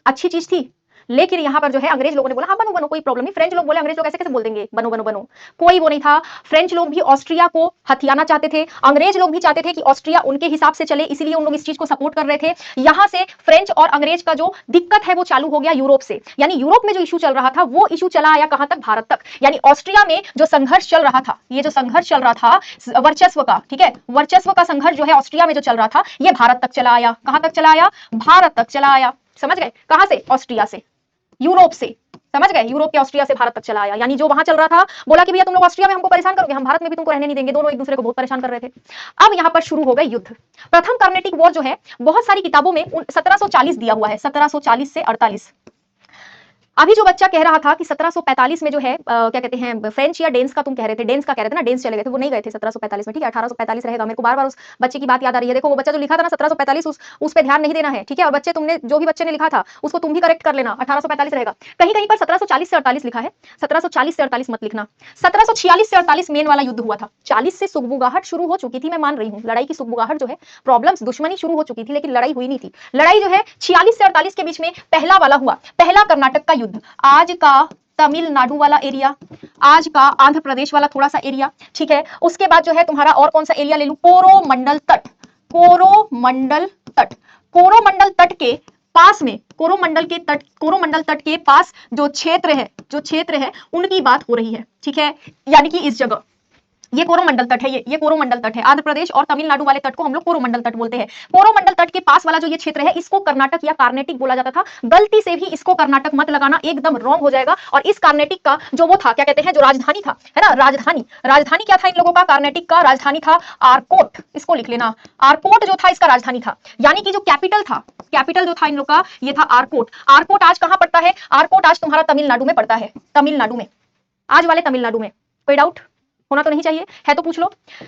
अच्छी चीज थी। लेकिन यहां पर जो है अंग्रेज लोगों ने बोला हाँ बनो बनो कोई प्रॉब्लम नहीं। फ्रेंच लोग बोले अंग्रेज लोग ऐसे कैसे बोल देंगे बनो बनो बनो, कोई वो नहीं था। फ्रेंच लोग भी ऑस्ट्रिया को हथियाना चाहते थे, अंग्रेज लोग भी चाहते थे कि ऑस्ट्रिया उनके हिसाब से चले, इसीलिए उन लोग इस चीज को सपोर्ट कर रहे थे। यहां से फ्रेंच और अंग्रेज का जो दिक्कत है वो चालू हो गया यूरोप से, यानी यूरोप में जो इशू चल रहा था वो इशू चला आया कहां तक? भारत तक। यानी ऑस्ट्रिया में जो संघर्ष चल रहा था, ये जो संघर्ष चल रहा था वर्चस्व का, ठीक है, वर्चस्व का संघर्ष जो है ऑस्ट्रिया में जो चल रहा था, ये भारत तक चला आया। कहां तक चला आया? भारत तक चला आया, समझ गए। कहां से? ऑस्ट्रिया से, यूरोप से, समझ गए, यूरोप के ऑस्ट्रिया से भारत तक चला आया। यानी जो वहां चल रहा था, बोला कि भैया तुम लोग ऑस्ट्रिया में हमको परेशान करोगे, हम भारत में भी तुमको रहने नहीं देंगे। दोनों एक दूसरे को बहुत परेशान कर रहे थे। अब यहां पर शुरू हो गए युद्ध। प्रथम कार्नेटिक वॉर जो है, बहुत सारी किताबों में 1740 दिया हुआ है, 1740 से 48। अभी जो बच्चा कह रहा था कि 1745 में जो है क्या कहते हैं फ्रेंच या डेन्स का, तुम कह रहे थे डेन्स का कह रहे थे ना, डेन्स चले गए थे, वो नहीं गए थे 1745 में, ठीक है, 1845 रहेगा। मेरे को बार बार उस बच्चे की बात याद आ रही है। देखो वो बच्चा जो लिखा था ना 1745, उस पे ध्यान नहीं देना है, ठीक है। और बच्चे तुमने जो भी बच्चे ने लिखा था उसको तुम भी करेक्ट कर लेना, 1845 रहेगा। कहीं कहीं पर 1740 से 48 लिखा है, 1740 से 48 मत लिखना। 1746 से 48 मेन वाला युद्ध हुआ था। 40 से सुगबुगाहट शुरू हो चुकी थी, मैं मान रही हूँ, लड़ाई की सुगबुगाहट जो है, प्रॉब्लम्स, दुश्मनी शुरू हो चुकी थी, लेकिन लड़ाई हुई नहीं थी। लड़ाई जो है 46 से 48 के बीच में पहला वाला हुआ, पहला कर्नाटक का युद्ध। आज का तमिलनाडु वाला एरिया, आज का आंध्र प्रदेश वाला थोड़ा सा एरिया, ठीक है। उसके बाद जो है तुम्हारा और कौन सा एरिया ले लूं? कोरोमंडल तट, कोरोमंडल तट, कोरोमंडल तट के पास में, कोरोमंडल के तट, कोरोमंडल तट के पास जो क्षेत्र है, जो क्षेत्र है उनकी बात हो रही है, ठीक है। यानी कि इस जगह ये कोरोमंडल तट है, ये कोरोमंडल तट है। आंध्र प्रदेश और तमिलनाडु वाले तट को हम लोग कोरोमंडल तट बोलते हैं। कोरोमंडल तट के पास वाला जो ये क्षेत्र है, इसको कर्नाटक या कार्नेटिक बोला जाता था। गलती से भी इसको कर्नाटक मत लगाना, एकदम रॉन्ग हो जाएगा। और इस कार्नेटिक का जो वो था, क्या कहते हैं, जो राजधानी था, है ना, राजधानी, राजधानी क्या था इन लोगों का? कार्नेटिक का राजधानी था आरकोट, इसको लिख लेना। आरकोट जो था इसका राजधानी था, यानी कि जो कैपिटल था, कैपिटल जो था इन लोग का, ये था आरकोट। आरकोट आज कहां पड़ता है? आरकोट आज तुम्हारा तमिलनाडु में पड़ता है, तमिलनाडु में, आज वाले तमिलनाडु में। कोई डाउट होना तो नहीं चाहिए, है तो पूछ लो।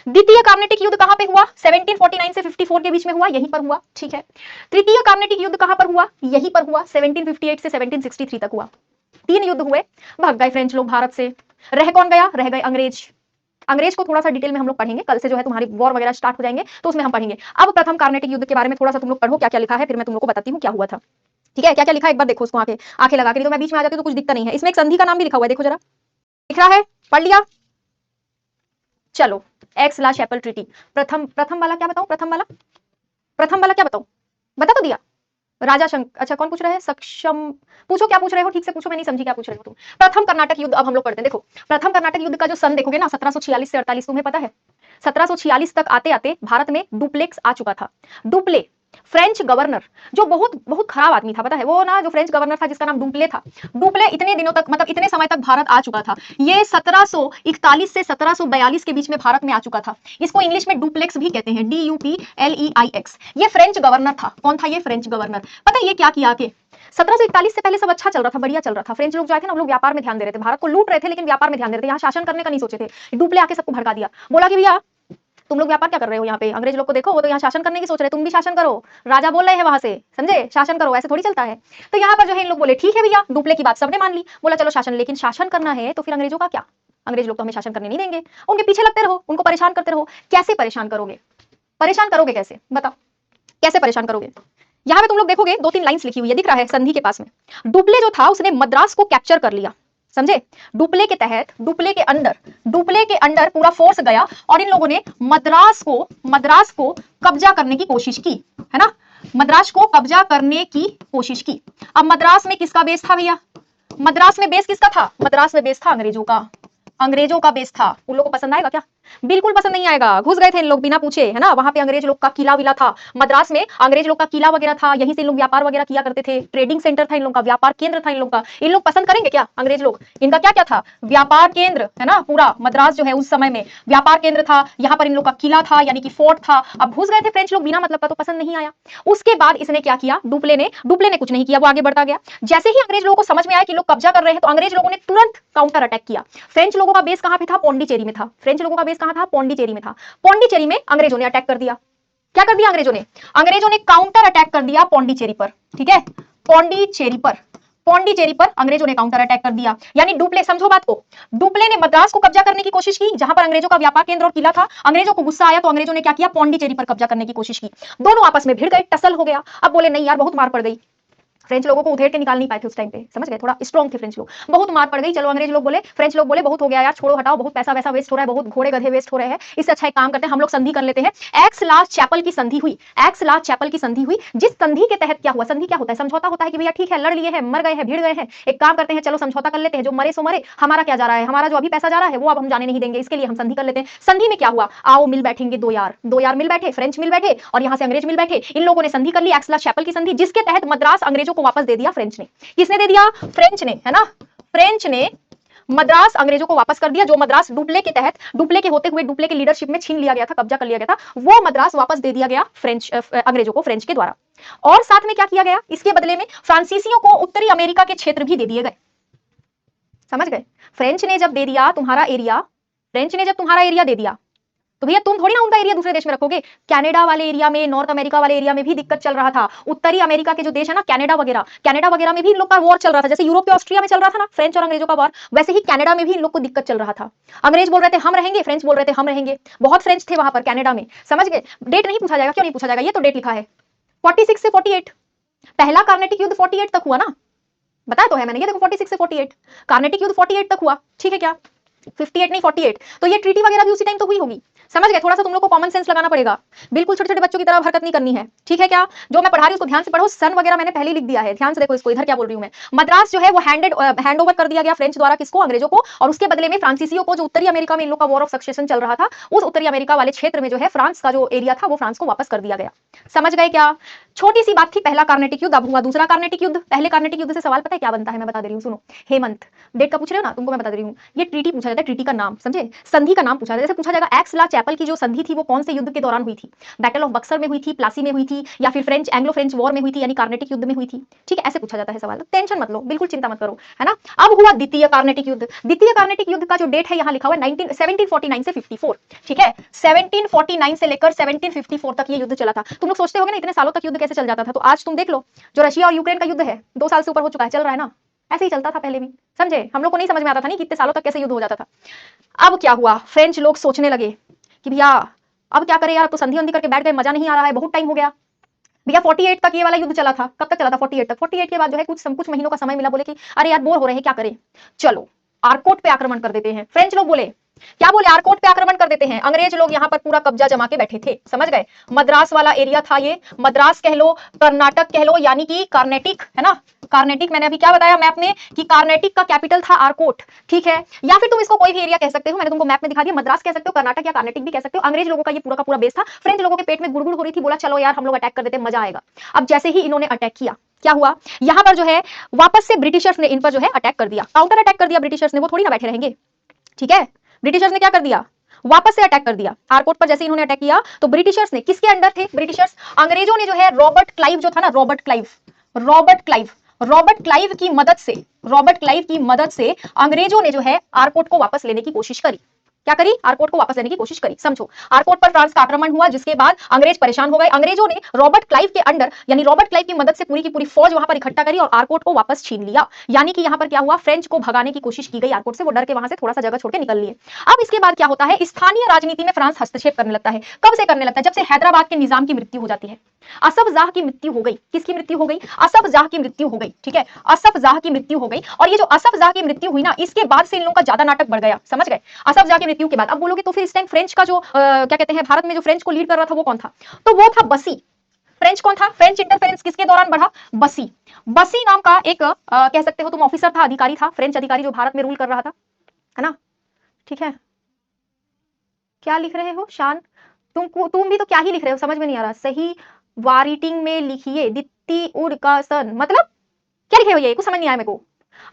द्वितीय कार्नेटिक युद्ध कहां पे हुआ? 1749 से 54 के बीच में हुआ, यहीं पर हुआ, ठीक है। तृतीय कार्नेटिक युद्ध कहां पर हुआ? यहीं पर हुआ, 1758 से 1763 तक हुआ। 3 युद्ध हुए, भाग गए फ्रेंच लोग भारत से। रह कौन गया? रह गए अंग्रेज। अंग्रेज को थोड़ा सा डिटेल में हम लोग पढ़ेंगे, कल से जो है तुम्हारी वॉर वगैरह स्टार्ट हो जाएंगे तो उसमें हम पढ़ेंगे। अब प्रथम कार्नेटिक युद्ध के बारे में थोड़ा सा तुम लोग पढ़ो, क्या क्या लिखा है, फिर मैं तुम लोग को बताती हूँ क्या हुआ था, ठीक है। क्या क्या लिखा है एक बार देखो, उसको आंखें लगा के, नहीं तो मैं बीच में आ जाती हूँ तो कुछ दिखता नहीं है। इसमें एक संधि का नाम भी लिखा हुआ है, देखो जरा, लिख रहा है, पढ़ लिया? चलो, एक्स ला शैपल ट्रीटी। प्रथम वाला क्या बताऊं? प्रथम वाला क्या बताऊं? बता तो दिया। राजा अच्छा कौन पूछ रहे हैं? सक्षम, पूछो क्या पूछ रहे हो, ठीक से पूछो, मैं नहीं समझी क्या पूछ रहे हो तुम। प्रथम कर्नाटक युद्ध अब हम लोग पढ़ते हैं। देखो प्रथम कर्नाटक युद्ध का जो सन देखोगे ना, 1746 से 48, तुम्हें पता है 1746 तक आते आते भारत में डुप्लेक्स आ चुका था। डुप्ले फ्रेंच गवर्नर जो बहुत बहुत खराब आदमी था, पता है वो ना, जो फ्रेंच गवर्नर था जिसका नाम डुप्ले था। डुप्ले इतने दिनों तक, मतलब इतने समय तक भारत आ चुका था। ये 1741 से 1742 के बीच में भारत में आ चुका था। इसको इंग्लिश में डुप्लेक्स भी कहते हैं, DUPLEIX। ये फ्रेंच गवर्नर था। कौन था ये फ्रेंच गवर्नर? पता है ये क्या किया कि 1741 से पहले सब अच्छा चल रहा था, बढ़िया चल रहा था। फ्रेंच लोग जो आए थे ना, वो लोग व्यापार में ध्यान दे रहे थे, भारत को लूट रहे थे लेकिन व्यापार में ध्यान दे रहे थे, यहाँ शासन करने का नहीं सोचे थे। डुप्ले आके सबको भड़का दिया, बोला कि भैया तुम लोग व्यापार क्या कर रहे हो यहाँ पे, अंग्रेज लोग को देखो, वो तो यहाँ शासन करने की सोच रहे हैं, तुम भी शासन करो, राजा बोल रहे हैं वहां से, समझे, शासन करो, ऐसे थोड़ी चलता है। तो यहाँ पर जो है इन लोग बोले ठीक है भैया, डुप्ले की बात सबने मान ली, बोला चलो शासन, लेकिन शासन करना है तो फिर अंग्रेजों का क्या, अंग्रेज लोग तो हमें शासन करने नहीं देंगे, उनके पीछे लगते रहो, उनको परेशान करते रहो। कैसे परेशान करोगे, परेशान करोगे कैसे, बताओ कैसे परेशान करोगे? यहाँ पे तुम लोग देखोगे 2-3 लाइंस लिखी हुई है, दिख रहा है संधि के पास में। डुप्ले जो था उसने मद्रास को कैप्चर कर लिया, समझे, डुप्ले के तहत, डुप्ले के अंडर पूरा फोर्स गया और इन लोगों ने मद्रास को कब्जा करने की कोशिश की, है ना, मद्रास को कब्जा करने की कोशिश की। अब मद्रास में किसका बेस था भैया, मद्रास में बेस किसका था, मद्रास में बेस था अंग्रेजों का, अंग्रेजों का बेस था। उन लोगों को पसंद आएगा क्या, बिल्कुल पसंद नहीं आएगा। घुस गए थे इन लोग बिना पूछे, है ना, वहां पे अंग्रेज लोग का किला विला था, मद्रास में अंग्रेज लोग का किला वगैरह था, यहीं से इन लोग व्यापार वगैरह किया करते थे, ट्रेडिंग सेंटर था इन लोग का, व्यापार केंद्र था इन लोग का। इन लोग पसंद करेंगे क्या अंग्रेज लोग, इनका क्या क्या था, व्यापार केंद्र, है ना, पूरा मद्रास जो है उस समय में व्यापार केंद्र था, यहाँ पर इन लोग का किला था यानी कि फोर्ट था। अब घुस गए थे फ्रेंच लोग बिना मतलब का, तो पसंद नहीं आया। उसके बाद इसने क्या किया, डुप्ले ने कुछ नहीं किया, वो आगे बढ़ता गया। जैसे ही अंग्रेज लोगों को समझ में आया कि लोग कब्जा कर रहे हैं, तो अंग्रेज लोगों ने तुरंत काउंटर अटैक किया। फ्रेंच लोगों का बेस कहां पे था, पौंडीचेरी में था, फ्रेंच लोगों का बेस कहां था, पौंडीचेरी में था। पौंडीचेरी में अंग्रेजों ने अटैक कर दिया। क्या कर दिया अंग्रेजों ने काउंटर अटैक कर दिया पौंडीचेरी पर, ठीक है, पौंडीचेरी पर अंग्रेजों ने काउंटर अटैक कर दिया। यानी डुप्ले, समझो बात को, डुप्ले ने मद्रास को कब्जा करने की कोशिश की, जहां पर अंग्रेजों का व्यापार केंद्र और किला था। अंग्रेजों को गुस्सा आया तो अंग्रेजों ने क्या किया, पौंडीचेरी पर कब्जा करने की कोशिश की। दोनों आपस में भिड़ गए, टसल हो गया। अब बोले नहीं यार, बहुत मार पड़ गई, फ्रेंच लोगों को उधेड़ के निकाल नहीं पाए थे उस टाइम पे, समझ गए, थोड़ा स्ट्रॉन्ग थे फ्रेंच लोग, बहुत मार पड़ गई। चलो अंग्रेज लोग बोले, फ्रेंच लोग बोले बहुत हो गया यार, छोड़ो हटाओ, बहुत पैसा वैसा वेस्ट हो रहा है, बहुत घोड़े गधे वेस्ट हो रहे हैं, इससे अच्छा एक काम करते हैं, हम लोग संधि कर लेते हैं। एक्स लास्ट चैपल की संधि हुई, एक्स लास्ट चैपल की संधि हुई, जिस संधि के तहत क्या हुआ, संधि क्या होता है, समझौता होता है कि भैया ठीक है, लड़ लिए हैं, मर गए हैं, भिड़ गए हैं, एक काम करते हैं, चलो समझौता कर लेते हैं, जो मरे सो मरे, हमारा क्या जा रहा है, हमारा जो अभी पैसा जा रहा है वो अब हम जाने नहीं देंगे, इसके लिए हम संधि कर लेते हैं। संधि में क्या हुआ, आओ मिल बैठेंगे दो यार मिल बैठे, फ्रेंच मिल बैठे और यहाँ से अंग्रेज मिल बैठे, इन लोगों ने संधि कर ली, एक्स लास्ट चैपल की संधि, जिसके तहत मद्रास अंग्रेजों को वापस दे दिया फ्रेंच ने। किसने दे दिया, फ्रेंच ने, है ना, फ्रेंच ने मद्रास अंग्रेजों को वापस कर दिया। जो मद्रास डुप्ले के तहत, डुप्ले के होते हुए, डुप्ले के लीडरशिप में छीन लिया गया था, कब्जा कर लिया गया था, वो मद्रास वापस दे दिया गया फ्रेंच अंग्रेजों को, फ्रेंच के द्वारा। और साथ में क्या किया गया, इसके बदले में फ्रांसीसियों को उत्तरी अमेरिका के क्षेत्र भी दे दिए गए, समझ गए। फ्रेंच ने जब दे दिया तुम्हारा एरिया, फ्रेंच ने जब तुम्हारा एरिया दे दिया, तो भैया तुम थोड़ी ना उनका एरिया दूसरे देश में रखोगे। कनाडा वाले एरिया में, नॉर्थ अमेरिका वाले एरिया में भी दिक्कत चल रहा था। उत्तरी अमेरिका के जो देश है ना, कनाडा वगैरह में भी इन लोग का वॉर चल रहा था। जैसे यूरोप के ऑस्ट्रिया में चल रहा था ना फ्रेंच और अंग्रेजों का वॉर, वैसे ही कनाडा में भी इन लोग को दिक्कत चल रहा था। अंग्रेज बोल रहे थे हम रहेंगे, फ्रेंच बोल रहे थे हम रहेंगे। बहुत फ्रेंच थे वहां पर कनाडा में, समझ गए। डेट नहीं पूछा जाएगा, क्यों नहीं पूछा जाएगा, ये तो डेट लिखा है 46 से 48। पहला कार्नेटिक युद्ध 48 तक हुआ ना, बताया तो है मैंने, ये देखो 46 से 48, कार्नेटिक युद्ध 48 तक हुआ, ठीक है क्या, 58 नहीं 48। तो ये ट्रीटी वगैरह भी उसी टाइम तो हुई होगी, समझ गए। थोड़ा सा तुम लोग को कॉमन सेंस लगाना पड़ेगा, बिल्कुल छोटे छोटे बच्चों की तरह हरकत नहीं करनी है, ठीक है क्या। जो मैं पढ़ा रही हूँ उसको ध्यान से पढ़ो, सन वगैरह मैंने पहले लिख दिया है, ध्यान से देखो इसको, इधर क्या बोल रही हूँ मैं। मद्रास जो है वो हैंड ओवर कर दिया गया फ्रेंच द्वारा, किसको, अंग्रेजों को, और उसके बदले में फ्रांसीसियों को, जो उत्तरी अमेरिका में इन लोग का वॉर ऑफ सक्सेशन चल रहा था, उस उत्तरी अमेरिका वाले क्षेत्र में जो है फ्रांस का जो एरिया था वो फ्रांस को वापस कर दिया गया, समझ गए क्या। छोटी सी बात थी, पहला कार्नेटिक युद्ध। अब हुआ दूसरा कार्नेटिक युद्ध। पहले कार्नेटिक युद्ध से सवाल पता है क्या बनता है, मैं बता दे रही हूँ, सुनो। हेमंत, डेट का पूछ रहे हो ना, तुमको मैं बता दे रही हूँ। ये ट्रीटी पूछा जाता है, ट्रीटी का नाम, समझे, संधि का नाम पूछा जाता है। जैसे पूछा जाएगा एक्स ला चैपल की जो संधि थी वो कौन से युद्ध के दौरान हुई थी, बैटल ऑफ बक्सर में हुई थी, प्लासी में हुई थी, या फिर फ्रेंच एंग्लो फ्रेंच वॉर में हुई थी, यानी कार्नेटिक युद्ध में हुई थी, ठीक है, ऐसे पूछा जाता है सवाल। टेंशन मत लो, बिल्कुल चिंता मत करो, है ना। अब हुआ द्वितीय कार्नेटिक युद्ध। द्वितीय कार्नेटिक युद्ध का जो डेट है यहाँ लिखा हुआ है 1749 से 54, ठीक है, 1749 से लेकर 1754 तक ये युद्ध चला था। तुम लोग सोचते होगे ना इतने सालों तक युद्ध कैसे चल जाता था, तो आज तुम देख लो, जो रशिया और यूक्रेन का युद्ध है 2 साल से ऊपर हो चुका है, चल रहा है ना, ऐसे ही चलता था पहले भी, समझे। हम लोग को नहीं समझ में आता था नहीं कितने सालों तक कैसे युद्ध हो जाता था। अब क्या हुआ, फ्रेंच लोग सोचने लगे कि भैया अब क्या करें यार, अब तो संधि वंधि करके बैठ गए, मजा नहीं आ रहा है, बहुत टाइम हो गया भैया। 48 तक ये वाला युद्ध चला था, कब तक चला था, 48 तक। 48 के बाद जो है कुछ महीनों का समय मिला, बोले कि अरे यार बोर हो रहे हैं, क्या करें, चलो आर्कोट पे आक्रमण कर देते हैं। फ्रेंच लोग बोले क्या बोले, आरकोट पे आक्रमण कर देते हैं। अंग्रेज लोग यहाँ पर पूरा कब्जा जमा के बैठे थे, समझ गए। मद्रास वाला एरिया था ये, मद्रास कह लो, कर्नाटक कह लो, यानी कि कार्नेटिक है ना, कार्नेटिक। मैंने अभी क्या बताया मैप में कि कार्नेटिक का कैपिटल था आरकोट, ठीक है। या फिर तुम इसको कोई भी एरिया कह सकते हो, मैंने तुमको मैप में दिखा दिया, मद्रास कह सकते हो, कर्नाटक या कार्नेटिक भी कह सकते हो। अंग्रेज लोगों का ये पूरा का पूरा बेस था। फ्रेंच लोगों के पेट में गुड़गुड़ हो रही थी, बोला चलो यार हम लोग अटैक कर देते, मजा आएगा। अब जैसे ही इन्होंने अटैक किया, क्या हुआ यहां पर जो है, वापस से ब्रिटिशर्स ने इन पर जो है अटैक कर दिया, काउंटर अटैक कर दिया ब्रिटिशर्स ने, वो थोड़ी ना बैठे रहेंगे, ठीक है। ब्रिटिशर्स ने क्या कर दिया, वापस से अटैक कर दिया आरकोट पर। जैसे इन्होंने अटैक किया तो ब्रिटिशर्स ने, किसके अंडर थे ब्रिटिशर्स, अंग्रेजों ने जो है रॉबर्ट क्लाइव जो था ना, Robert Clive, Robert Clive, Robert Clive की मदद से, रॉबर्ट क्लाइव की मदद से अंग्रेजों ने जो है आरकोट को वापस लेने की कोशिश करी। क्या करी, आरकोट को वापस लेने की कोशिश करी। समझो, आरकोट पर फ्रांस का आक्रमण हुआ, जिसके बाद अंग्रेज परेशान हो गए। अंग्रेजों ने रॉबर्ट क्लाइव के अंडर, यानी रॉबर्ट क्लाइव की मदद से पूरी की पूरी फौज वहां पर इकट्ठा करी और आरकोट को वापस छीन लिया। यानी कि यहां पर क्या हुआ, फ्रेंच को भगाने की कोशिश की गई आरकोट से, वो डर के वहां से थोड़ा सा जगह छोड़ के निकल लिए। अब इसके बाद क्या होता है, स्थानीय राजनीति में फ्रांस हस्तक्षेप करने लगता है। कब से करने लगता है, जब से हैदराबाद के निजाम की मृत्यु हो जाती है। असफ जाह की मृत्यु हो गई। किसकी मृत्यु हो गई, असफ जाह की मृत्यु हो गई, ठीक है, असफ जाह की मृत्यु हो गई। और ये जो असफ जाह की मृत्यु हुई ना, इसके बाद से इन लोगों का ज्यादा नाटक बढ़ गया, समझ गए। असफ जाह की मृत्यु के बाद अब बोलोगे तो फिर इस टाइम फ्रेंच का जो क्या कहते हैं, भारत में जो फ्रेंच को लीड कर रहा था वो कौन था, तो वो था बसी। फ्रेंच कौन था, फ्रेंच इंटरफेरेंस किसके दौरान बढ़ा, बसी। बसी नाम का एक कह सकते हो तुम ऑफिसर था, अधिकारी था, फ्रेंच अधिकारी जो भारत में रूल कर रहा था, है ना, ठीक है। क्या लिख रहे हो शान, तुम भी तो क्या ही लिख रहे हो, समझ में नहीं आ रहा। सही वारिटिंग में लिखिए, दित्ती उड़ का सन, मतलब क्या लिखे हो, ये कुछ समझ नहीं आया मेरे को।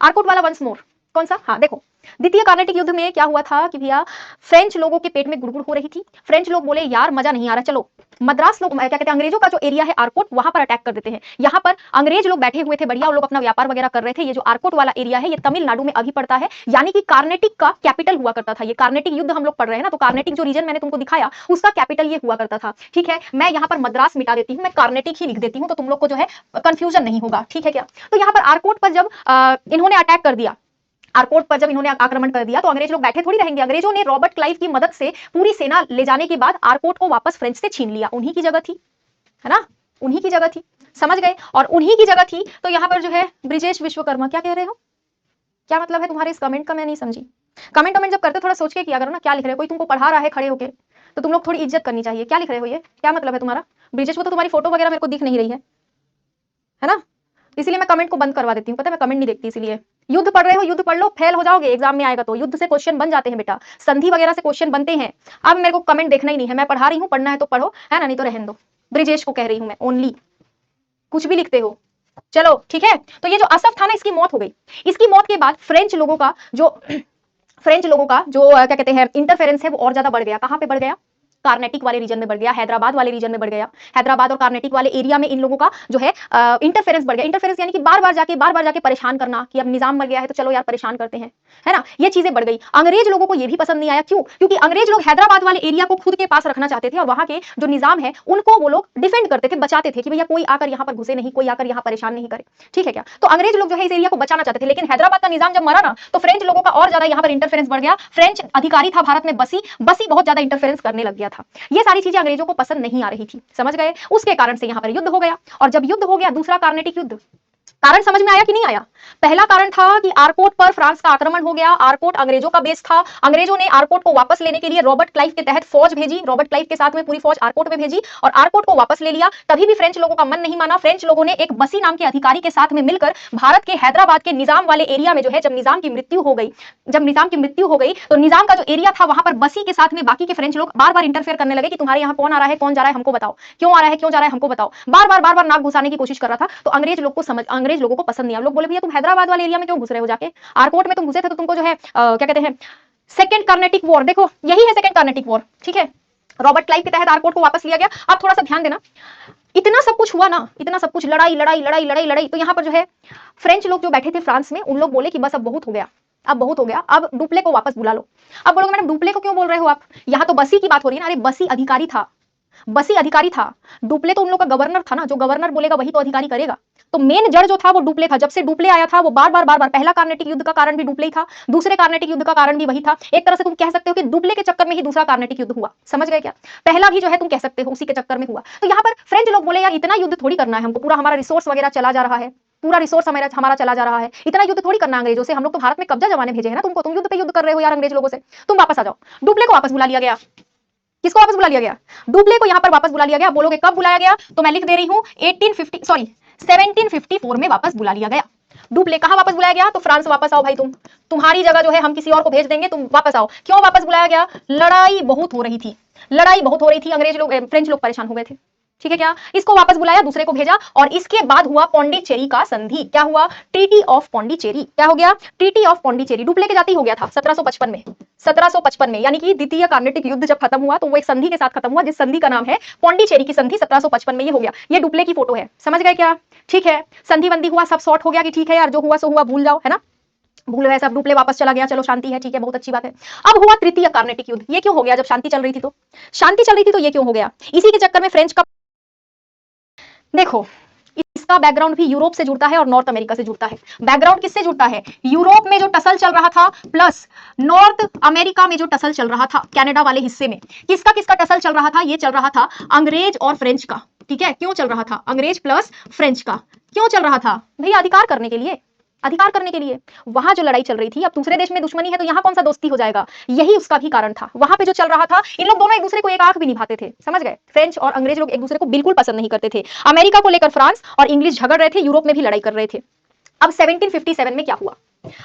आरकोट वाला वंस मोर, कौन सा, हाँ देखो, द्वितीय कार्नेटिक युद्ध में क्या हुआ था कि भैया फ्रेंच लोगों के पेट में गुड़गुड़ हो रही थी। फ्रेंच लोग बोले यार मजा नहीं आ रहा, चलो मद्रास लोग क्या कहते हैं, अंग्रेजों का जो एरिया है आरकोट, वहां पर अटैक कर देते हैं। यहाँ पर अंग्रेज लोग बैठे हुए थे बढ़िया, वो लोग अपना व्यापार वगैरह कर रहे थे। ये जो आरकोट वाला एरिया है ये तमिलनाडु में अभी पड़ता है, यानी कि कार्नेटिक का कैपिटल हुआ करता था। ये कार्नेटिक युद्ध हम लोग पढ़ रहे हैं ना, तो कार्नेटिक जो रीजन मैंने तुमको दिखाया उसका कैपिटल ये हुआ करता था, ठीक है। मैं यहाँ पर मद्रास मिटा देती हूँ, मैं कार्नेटिक ही लिख देती हूँ, तो तुम लोग को जो है कंफ्यूजन नहीं होगा, ठीक है क्या। तो यहाँ पर आरकोट पर जब इन्होंने अटैक कर दिया, आरकोट पर जब इन्होंने आक्रमण कर दिया, तो अंग्रेज लोग बैठे थोड़ी रहेंगे। अंग्रेजों ने रॉबर्ट क्लाइव की मदद से पूरी सेना ले जाने के बाद आरकोट को वापस फ्रेंच से छीन लिया। उन्हीं की जगह थी, है ना, उन्हीं की जगह थी, समझ गए। और उन्हीं की जगह थी, तो यहाँ पर जो है ब्रिजेश विश्वकर्मा, क्या कह रहे हो, क्या मतलब है तुम्हारे इस कमेंट का, मैं नहीं समझी। कमेंट कमेंट जब करते थोड़ा सोच के किया करो ना, क्या लिख रहे हो, कोई तुमको पढ़ा रहा है खड़े होके, तो तुम लोग थोड़ी इज्जत करनी चाहिए। क्या लिख रहे हो, ये क्या मतलब है तुम्हारा। ब्रिजेश को तो तुम्हारी फोटो वगैरह मेरे को दिख नहीं रही है ना, इसीलिए मैं कमेंट को बंद करवा देती हूँ, पता है, मैं कमेंट नहीं देखती इसीलिए। युद्ध पढ़ रहे हो, युद्ध पढ़ लो, फेल हो जाओगे एग्जाम में आएगा तो। युद्ध से क्वेश्चन बन जाते हैं बेटा, संधि वगैरह से क्वेश्चन बनते हैं। अब मेरे को कमेंट देखना ही नहीं है, मैं पढ़ा रही हूँ, पढ़ना है तो पढ़ो, है ना, नहीं तो रहने दो। ब्रिजेश को कह रही हूँ मैं ओनली, कुछ भी लिखते हो, चलो ठीक है। तो ये जो असफ था ना, इसकी मौत हो गई। इसकी मौत के बाद फ्रेंच लोगों का जो फ्रेंच लोगों का जो क्या कहते हैं इंटरफेरेंस है वो और ज्यादा बढ़ गया। कहां पे बढ़ गया, कार्नेटिक वाले रीजन में बढ़ गया, हैदराबाद वाले रीजन में बढ़ गया। हैदराबाद और कार्नेटिक वाले एरिया में इन लोगों का जो है इंटरफेरेंस बढ़ गया। इंटरफेरेंस यानी कि बार बार जाके परेशान करना, कि अब निजाम मर गया है तो चलो यार परेशान करते हैं, है ना, ये चीजें बढ़ गई। अंग्रेज लोगों को ये भी पसंद नहीं आया, क्यों, क्योंकि अंग्रेज लोग हैदराबाद वाले एरिया को खुद के पास रखना चाहते थे, और वहां के जो निजाम है उनको वो लोग डिफेंड करते थे, बचाते थे, कि भैया कोई आकर यहाँ पर घुसे नहीं, कोई आकर यहाँ परेशान नहीं करे, ठीक है क्या। तो अंग्रेज लोग जो है इस एरिया को बचाना चाहते थे, लेकिन हैदराबाद का निजाम जब मरा ना, तो फ्रेंच लोगों का और ज्यादा यहाँ पर इंटरफेरेंस बढ़ गया। फ्रेंच अधिकारी था भारत में बसी, बसी बहुत ज्यादा इंटरफेरेंस करने लग गया था। ये सारी चीजें अंग्रेजों को पसंद नहीं आ रही थी, समझ गए। उसके कारण से यहां पर युद्ध हो गया। और जब युद्ध हो गया, दूसरा कार्नेटिक युद्ध, कारण समझ में आया कि नहीं आया। पहला कारण था कि आरकोट पर फ्रांस का आक्रमण हो गया, आरकोट अंग्रेजों का बेस था। अंग्रेजों ने आरकोट को वापस लेने के लिए रॉबर्ट क्लाइव के तहत फौज भेजी, रॉबर्ट क्लाइव के साथ में पूरी फौज आरकोट में भेजी और आरकोट को वापस ले लिया। तभी भी फ्रेंच लोगों का मन नहीं माना। फ्रेंच लोगों ने एक बसी नाम के अधिकारी के साथ में मिलकर भारत के हैदराबाद के निजाम वाले एरिया में जो है, जब निजाम की मृत्यु हो गई, तो निजाम का जो एरिया था वहां पर बसी के साथ में बाकी के फ्रेंच लोग बार बार इंटरफेयर करने लगे कि तुम्हारे यहाँ कौन आ रहा है, कौन जा रहा है, हमको बताओ, क्यों आ रहा है, क्यों जा रहा है, हमको बताओ। बार बार नाक घुसाने की कोशिश कर रहा था। तो अंग्रेज लोगों को पसंद नहीं आया। लोग बोले भैया तुम हैदराबाद वाले एरिया में क्यों घुस रहे हो, जाके आरकोट में तुम घुसे थे तो तुमको जो है क्या कहते हैं सेकंड कार्नेटिक वॉर, देखो यही है सेकंड कार्नेटिक वॉर, ठीक है। रॉबर्ट क्लाइव के तहत आरकोट को वापस लिया गया। अब थोड़ा सा ध्यान देना, इतना सब कुछ हुआ ना, इतना सब कुछ, लड़ाई लड़ाई लड़ाई लड़ाई लड़ाई, तो यहाँ पर जो है फ्रेंच लोग जो बैठे थे फ्रांस में, उन लोग बोले कि बस अब बहुत हो गया, अब बहुत हो गया, अब डुप्ले को वापस बुला लो। अब बोलोगे मैडम डुप्ले को क्यों बोल रहे हो आप, यहाँ तो बसी की बात हो रही है ना। अरे बसी अधिकारी था, बसी अधिकारी था, डुप्ले तो उन लोग का गवर्नर था ना, जो गवर्नर बोलेगा वही तो अधिकारी करेगा। तो मेन जड़ जो था वो डुप्ले था। जब से डुप्ले आया था वो बार बार पहला कार्नेटिक युद्ध का कारण भी डुप्ले ही था, दूसरे कार्नेटिक युद्ध का कारण भी वही था। एक तरह से तुम कह सकते हो कि डुप्ले के चक्कर में ही दूसरा कार्नेटिक युद्ध हुआ, समझ गए क्या। पहला भी जो है तुम कह सकते हो उसी के चक्कर में हुआ। तो यहाँ पर फ्रेंच लोग बोले यार इतना युद्ध थोड़ी करना है हमको, पूरा हमारा रिसोर्स वगैरह चला जा रहा है, पूरा रिसोर्स हमारा हमारा चला जा रहा है। इतना युद्ध थोड़ी करना अंग्रेजों से, हम लोग तो भारत में कब्जा जमाने भेजे हैं ना तुमको, तुम युद्ध पे युद्ध कर रहे हो यार अंग्रेज लोगों से। तुम वापस आ जाओ। डुप्ले को वापस बुला लिया गया। किसको वापस बुला लिया गया? डुप्ले को यहां पर वापस बुला लिया गया। बोलोगे कब बुलाया गया? तो मैं लिख दे रही हूं 1754 में वापस बुला लिया गया। डुप्ले कहां वापस बुलाया गया? तो फ्रांस वापस आओ भाई, तुम्हारी जगह जो है हम किसी और को भेज देंगे, तुम वापस आओ। क्यों वापस बुलाया गया? लड़ाई बहुत हो रही थी, लड़ाई बहुत हो रही थी, अंग्रेज लोग फ्रेंच लोग परेशान हो गए थे। ठीक है क्या? इसको वापस बुलाया, दूसरे को भेजा, और इसके बाद हुआ पौंडीचेरी का संधि। क्या हुआ? Treaty of Pondicherry. क्या हो गया? Treaty of Pondicherry. डुप्ले के जाती हो गया था 1755 में। 1755 में, यानी कि द्वितीय कार्नेटिक युद्ध जब खत्म हुआ तो वो एक संधि के साथ खत्म हुआ, जिस संधि का नाम है पौंडीचेरी की संधि। 1755 में ये हो गया। ये डुप्ले की फोटो है, समझ गए क्या? ठीक है, संधि बंदी हुआ, सब सॉर्ट हो गया कि ठीक है यार, जो हुआ सो हुआ, भूल जाओ, है ना, भूल गए सब, डुप्ले वापस चला गया, चलो शांति है, ठीक है, बहुत अच्छी बात है। अब हुआ तृतीय कार्नेटिक युद्ध। ये क्यों हो गया? जब शांति चल रही थी तो, शांति चल रही थी तो ये क्यों हो गया? इसी के चक्कर में फ्रेंच का, देखो इसका बैकग्राउंड भी यूरोप से जुड़ता है और नॉर्थ अमेरिका से जुड़ता है। बैकग्राउंड किससे जुड़ता है? यूरोप में जो टसल चल रहा था प्लस नॉर्थ अमेरिका में जो टसल चल रहा था, कनाडा वाले हिस्से में किसका किसका टसल चल रहा था? ये चल रहा था अंग्रेज और फ्रेंच का। ठीक है, क्यों चल रहा था? अंग्रेज प्लस फ्रेंच का। क्यों चल रहा था? भैया अधिकार करने के लिए, अधिकार करने के लिए। वहां जो लड़ाई चल रही थी, अब दूसरे देश में दुश्मनी है तो यहां कौन सा दोस्ती हो जाएगा? यही उसका भी कारण था। वहां पे जो चल रहा था, इन लोग दोनों एक दूसरे को एक आंख भी निभाते थे, समझ गए? फ्रेंच और अंग्रेज लोग एक दूसरे को बिल्कुल पसंद नहीं करते थे। अमेरिका को लेकर फ्रांस और इंग्लिश झगड़ रहे थे, यूरोप में भी लड़ाई कर रहे थे। अब 1757 में क्या हुआ?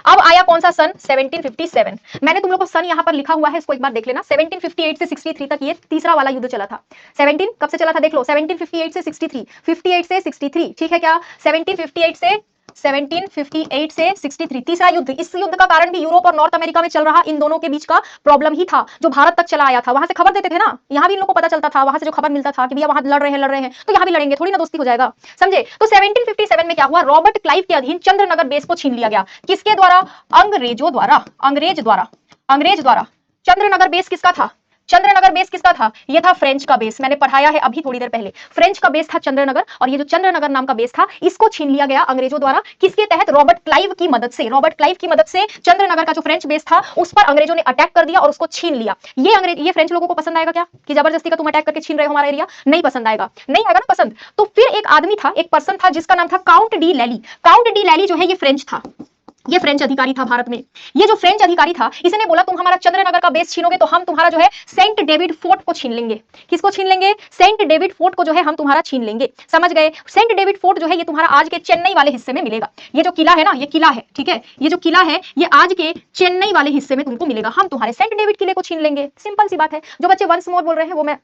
अब आया कौन सा सन? 1757। मैंने तुम लोग को सन यहां पर लिखा हुआ है, इसको एक बार देख लेना। 1758 से 63 तक ये तीसरा वाला युद्ध चला था। 17 कब से चला था देख लो, 1758 से 63, 58 से 63, ठीक है क्या? 1758 से 63 तीसरा युद्ध। इस युद्ध का कारण भी यूरोप और नॉर्थ अमेरिका में चल रहा इन दोनों के बीच का प्रॉब्लम ही था, जो भारत तक चला आया था। वहां से खबर देते थे ना, यहां भी इन लोगों को पता चलता था, वहां से जो खबर मिलता था कि भैया वहां लड़ रहे हैं तो यहां भी लड़ेंगे, थोड़ी ना दोस्ती हो जाएगा, समझे? तो 1757 में क्या हुआ? रॉबर्ट क्लाइव के अधीन चंद्रनगर बेस को छीन लिया गया। किसके द्वारा? अंग्रेजों द्वारा, अंग्रेज द्वारा, अंग्रेज द्वारा। चंद्रनगर बेस किसका था? चंद्रनगर बेस किसका था? ये था फ्रेंच का बेस। मैंने पढ़ाया है अभी थोड़ी देर पहले, फ्रेंच का बेस था चंद्रनगर, और ये जो चंद्रनगर नाम का बेस था, इसको छीन लिया गया अंग्रेजों द्वारा। किसके तहत? रॉबर्ट क्लाइव की मदद से। रॉबर्ट क्लाइव की मदद से चंद्रनगर का जो फ्रेंच बेस था उस पर अंग्रेजों ने अटैक कर दिया और उसको छीन लिया। ये फ्रेंच लोगों को पसंद आएगा क्या कि जबरदस्ती का तुम अटैक करके छीन रहे हो हमारा एरिया? नहीं पसंद आएगा, नहीं आएगा ना पसंद। तो फिर एक आदमी था, एक पर्सन था, जिसका नाम था काउंट डी लैली। काउंट डी लैली जो है ये फ्रेंच था, ये फ्रेंच अधिकारी था भारत में। ये जो फ्रेंच अधिकारी था, इसने बोला तुम हमारा चंद्रनगर का बेस छीनोगे तो हम तुम्हारा जो है सेंट डेविड फोर्ट को छीन लेंगे। किसको छीन लेंगे? सेंट डेविड फोर्ट को जो है हम तुम्हारा छीन लेंगे, समझ गए? सेंट डेविड फोर्ट जो है ये तुम्हारा आज के चेन्नई वाले हिस्से में मिलेगा। ये जो किला है ना, ये किला है, ठीक है, ये जो किला है ये आज के चेन्नई वाले हिस्से में तुमको मिलेगा। हम तुम्हारे सेंट डेविड किले को छीन लेंगे। सिंपल सी बात है। जो बच्चे वंस मोर बोल रहे हैं वो मैं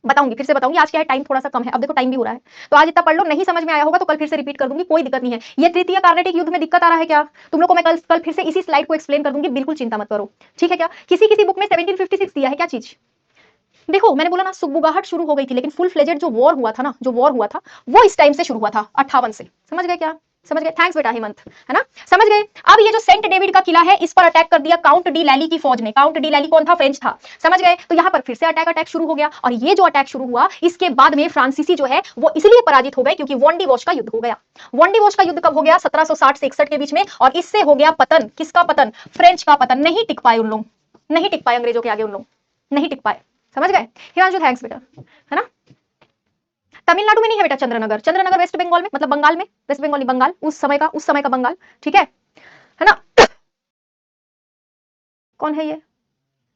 बताऊंगी, फिर से बताऊंगी। आज क्या है, टाइम थोड़ा सा कम है, अब देखो टाइम भी हो रहा है, तो आज इतना पढ़ लो। नहीं समझ में आया होगा तो कल फिर से रिपीट कर दूंगी, कोई दिक्कत नहीं है। ये तृतीय कार्नेटिक युद्ध में दिक्कत आ रहा है क्या तुम लोग को? मैं कल फिर से इसी स्लाइड को एक्सप्लेन कर दूंगी, बिल्कुल चिंता मत करो, ठीक है क्या? किसी किसी बुक में 1756 दिया है, क्या चीज? देखो मैंने बोला ना, सुगबुगाहट शुरू हो गई थी, लेकिन फुल फ्लेजेड जो वॉर हुआ था ना, जो वॉर हुआ था वो इस टाइम से शुरू हुआ था, 58 से। समझ गए क्या? समझ गए? थैंक्स बेटा हेमंत, है ना, समझ गए? अब ये जो सेंट डेविड का किला है, इस पर अटैक कर दिया काउंट डी लैली की फौज ने। काउंट डी लैली कौन था? फ्रेंच था, समझ गए? तो यहाँ पर फिर से अटैक शुरू हो गया, और ये जो अटैक शुरू हुआ इसके बाद में फ्रांसीसी जो है वो इसलिए पराजित हो गए क्योंकि वॉन्डिवोश का युद्ध हो गया। वॉन्डिवोश का युद्ध कब हो गया? 1760 से 61 के बीच में, और इससे हो गया पतन। किसका पतन? फ्रेंच का पतन। नहीं टिक पाए उन लोग, नहीं टिक पाए अंग्रेजों के आगे, उन लोग नहीं टिक पाए, समझ गए? हिमांशु थैंक्स बेटा, है ना। तमिलनाडु में नहीं है बेटा चंद्रनगर, चंद्रनगर वेस्ट बंगाल में, मतलब बंगाल में, वेस्ट बंगाल बंगाल, उस समय का बंगाल, ठीक है ना। कौन है ये?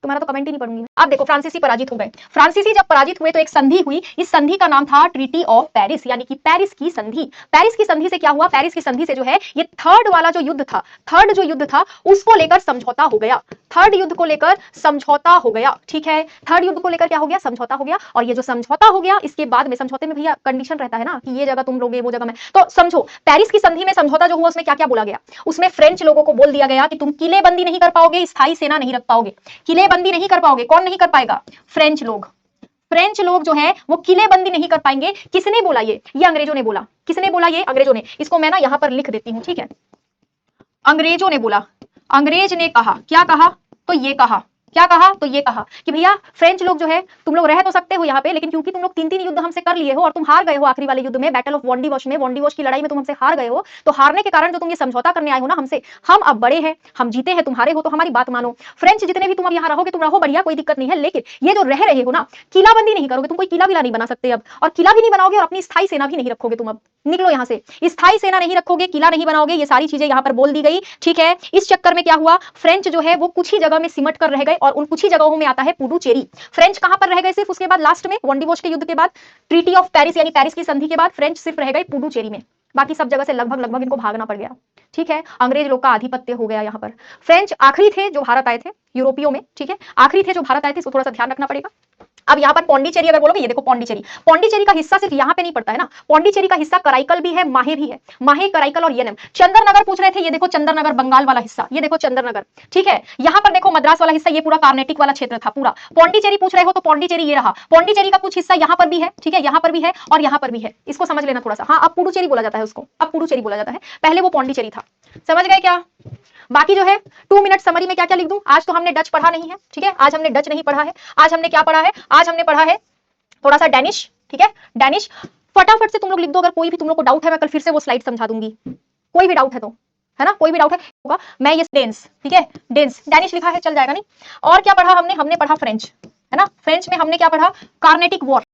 तुम्हारा तो कमेंट ही नहीं पढ़ूंगी मैं। अब देखो फ्रांसीसी पराजित हो गए। फ्रांसीसी जब पराजित हुए तो एक संधि हुई, इस संधि का नाम था ट्रीटी ऑफ पेरिस, यानी कि पेरिस की संधि। पेरिस की संधि से क्या हुआ? पेरिस की संधि से जो है ये थर्ड वाला जो युद्ध था, थर्ड जो युद्ध था उसको लेकर समझौता हो गया। थर्ड युद्ध को लेकर समझौता हो गया, ठीक है। थर्ड युद्ध को लेकर क्या हो गया? समझौता हो गया। और ये जो समझौता हो गया इसके बाद में, समझौते में भैया कंडीशन रहता है ना कि ये जगह तुम लोगे, वो जगह मैं, तो समझो पेरिस की संधि में समझौता जो हुआ उसमें क्या क्या बोला गया? उसमें फ्रेंच लोगों को बोल दिया गया कि तुम किलेबंदी नहीं कर पाओगे, स्थायी सेना नहीं रख पाओगे, किलेबंदी नहीं कर पाओगे। कौन नहीं कर पाएगा? फ्रेंच लोग। फ्रेंच लोग जो है वो किलेबंदी नहीं कर पाएंगे। किसने बोला ये अंग्रेजों ने बोला। किसने बोला? ये अंग्रेजों ने। इसको मैं ना यहां पर लिख देती हूं, ठीक है। अंग्रेजों ने बोला, अंग्रेज ने कहा, क्या कहा? तो ये कहा, क्या कहा? तो ये कहा कि भैया फ्रेंच लोग जो है तुम लोग रह तो सकते हो यहाँ पे, लेकिन क्योंकि तुम लोग 3-3 युद्ध हमसे कर लिए हो और तुम हार गए हो आखिरी वाले युद्ध में, बैटल ऑफ वॉन्डिवोश में, वॉन्डिवोश की लड़ाई में तुम हमसे हार गए हो, तो हारने के कारण जो तुम ये समझौता करने आए हो ना हमसे, हम अब बड़े हैं, हम जीते हैं, तुम्हारे हो, तो हमारी बात मानो। फ्रेंच जितने भी तुम अब यहाँ रहोगे तुम रहो, बढ़िया, कोई दिक्कत नहीं है, लेकिन ये जो रह रहे हो ना, किलाबंदी नहीं करोगे, तुम कोई किला विला नहीं बना सकते अब, और किला भी नहीं बनाओगे और अपनी स्थायी सेना भी नहीं रखोगे तुम अब, निकलो यहां से। स्थायी सेना नहीं रखोगे, किला नहीं बनाओगे, ये सारी चीजें यहां पर बोल दी गई। ठीक है, इस चक्कर में क्या हुआ, फ्रेंच जो है वो कुछ ही जगह में सिमट कर रह गए और उन कुछ ही जगहों में आता है पुडुचेरी। फ्रेंच कहां पर रह गए सिर्फ उसके बाद लास्ट में वनडिवोश के युद्ध के बाद, ट्रीटी ऑफ पेरिस यानी पेरिस की संधि के बाद फ्रेंच सिर्फ रह गए पुडुचेरी में। बाकी सब जगह से लगभग लगभग इनको भागना पड़ गया। ठीक है, अंग्रेज लोग का आधिपत्य हो गया यहाँ पर। फ्रेंच आखिरी थे जो भारत आए थे यूरोपियों में। ठीक है, आखिरी थे जो भारत आए थे, इसको थोड़ा सा ध्यान रखना पड़ेगा। अब यहाँ पर पौंडीचेरी अगर बोलोगे, ये देखो पौंडीचेरी, पौंडीचेरी का हिस्सा सिर्फ यहाँ पे नहीं पड़ता है ना, पौंडीचेरी का हिस्सा कराईकल भी है, माहे भी है, माहे कराईकल और येनम। चंदरनगर पूछ रहे थे, ये देखो चंदरनगर बंगाल वाला हिस्सा, ये देखो चंदरनगर। ठीक है, यहाँ पर देखो मद्रास वाला हिस्सा, ये पूरा कार्नेटिक वाला क्षेत्र था पूरा। पौंडीचेरी पूछ रहे हो तो पौंडीचेरी ये रहा, पौंडीचेरी का कुछ हिस्सा यहाँ पर भी है। ठीक है, यहाँ पर भी है और यहाँ पर भी है, इसको समझ लेना थोड़ा सा। हाँ, अब पुडुचेरी बोला जाता है उसको, अब पुडुचेरी बोला जाता है, पहले वो पौंडीचेरी था। समझ गए क्या? बाकी जो है 2 मिनट समरी में क्या क्या लिख दूं। आज तो हमने डच पढ़ा नहीं है। ठीक है, आज हमने डच नहीं पढ़ा है। आज हमने क्या पढ़ा है, आज हमने पढ़ा है थोड़ा सा डेनिश। ठीक है, डेनिश फटाफट से तुम लोग लिख दो। अगर कोई भी तुम लोग को डाउट है, मैं कल फिर से वो स्लाइड समझा दूंगी, कोई भी डाउट है तो, है ना, कोई भी डाउट है होगा मैं ये डेंस। ठीक है, डेंस डेनिश लिखा है, चल जाएगा नहीं। और क्या पढ़ा हमने, हमने पढ़ा फ्रेंच, है ना, फ्रेंच में हमने क्या पढ़ा, कार्नेटिक वॉर।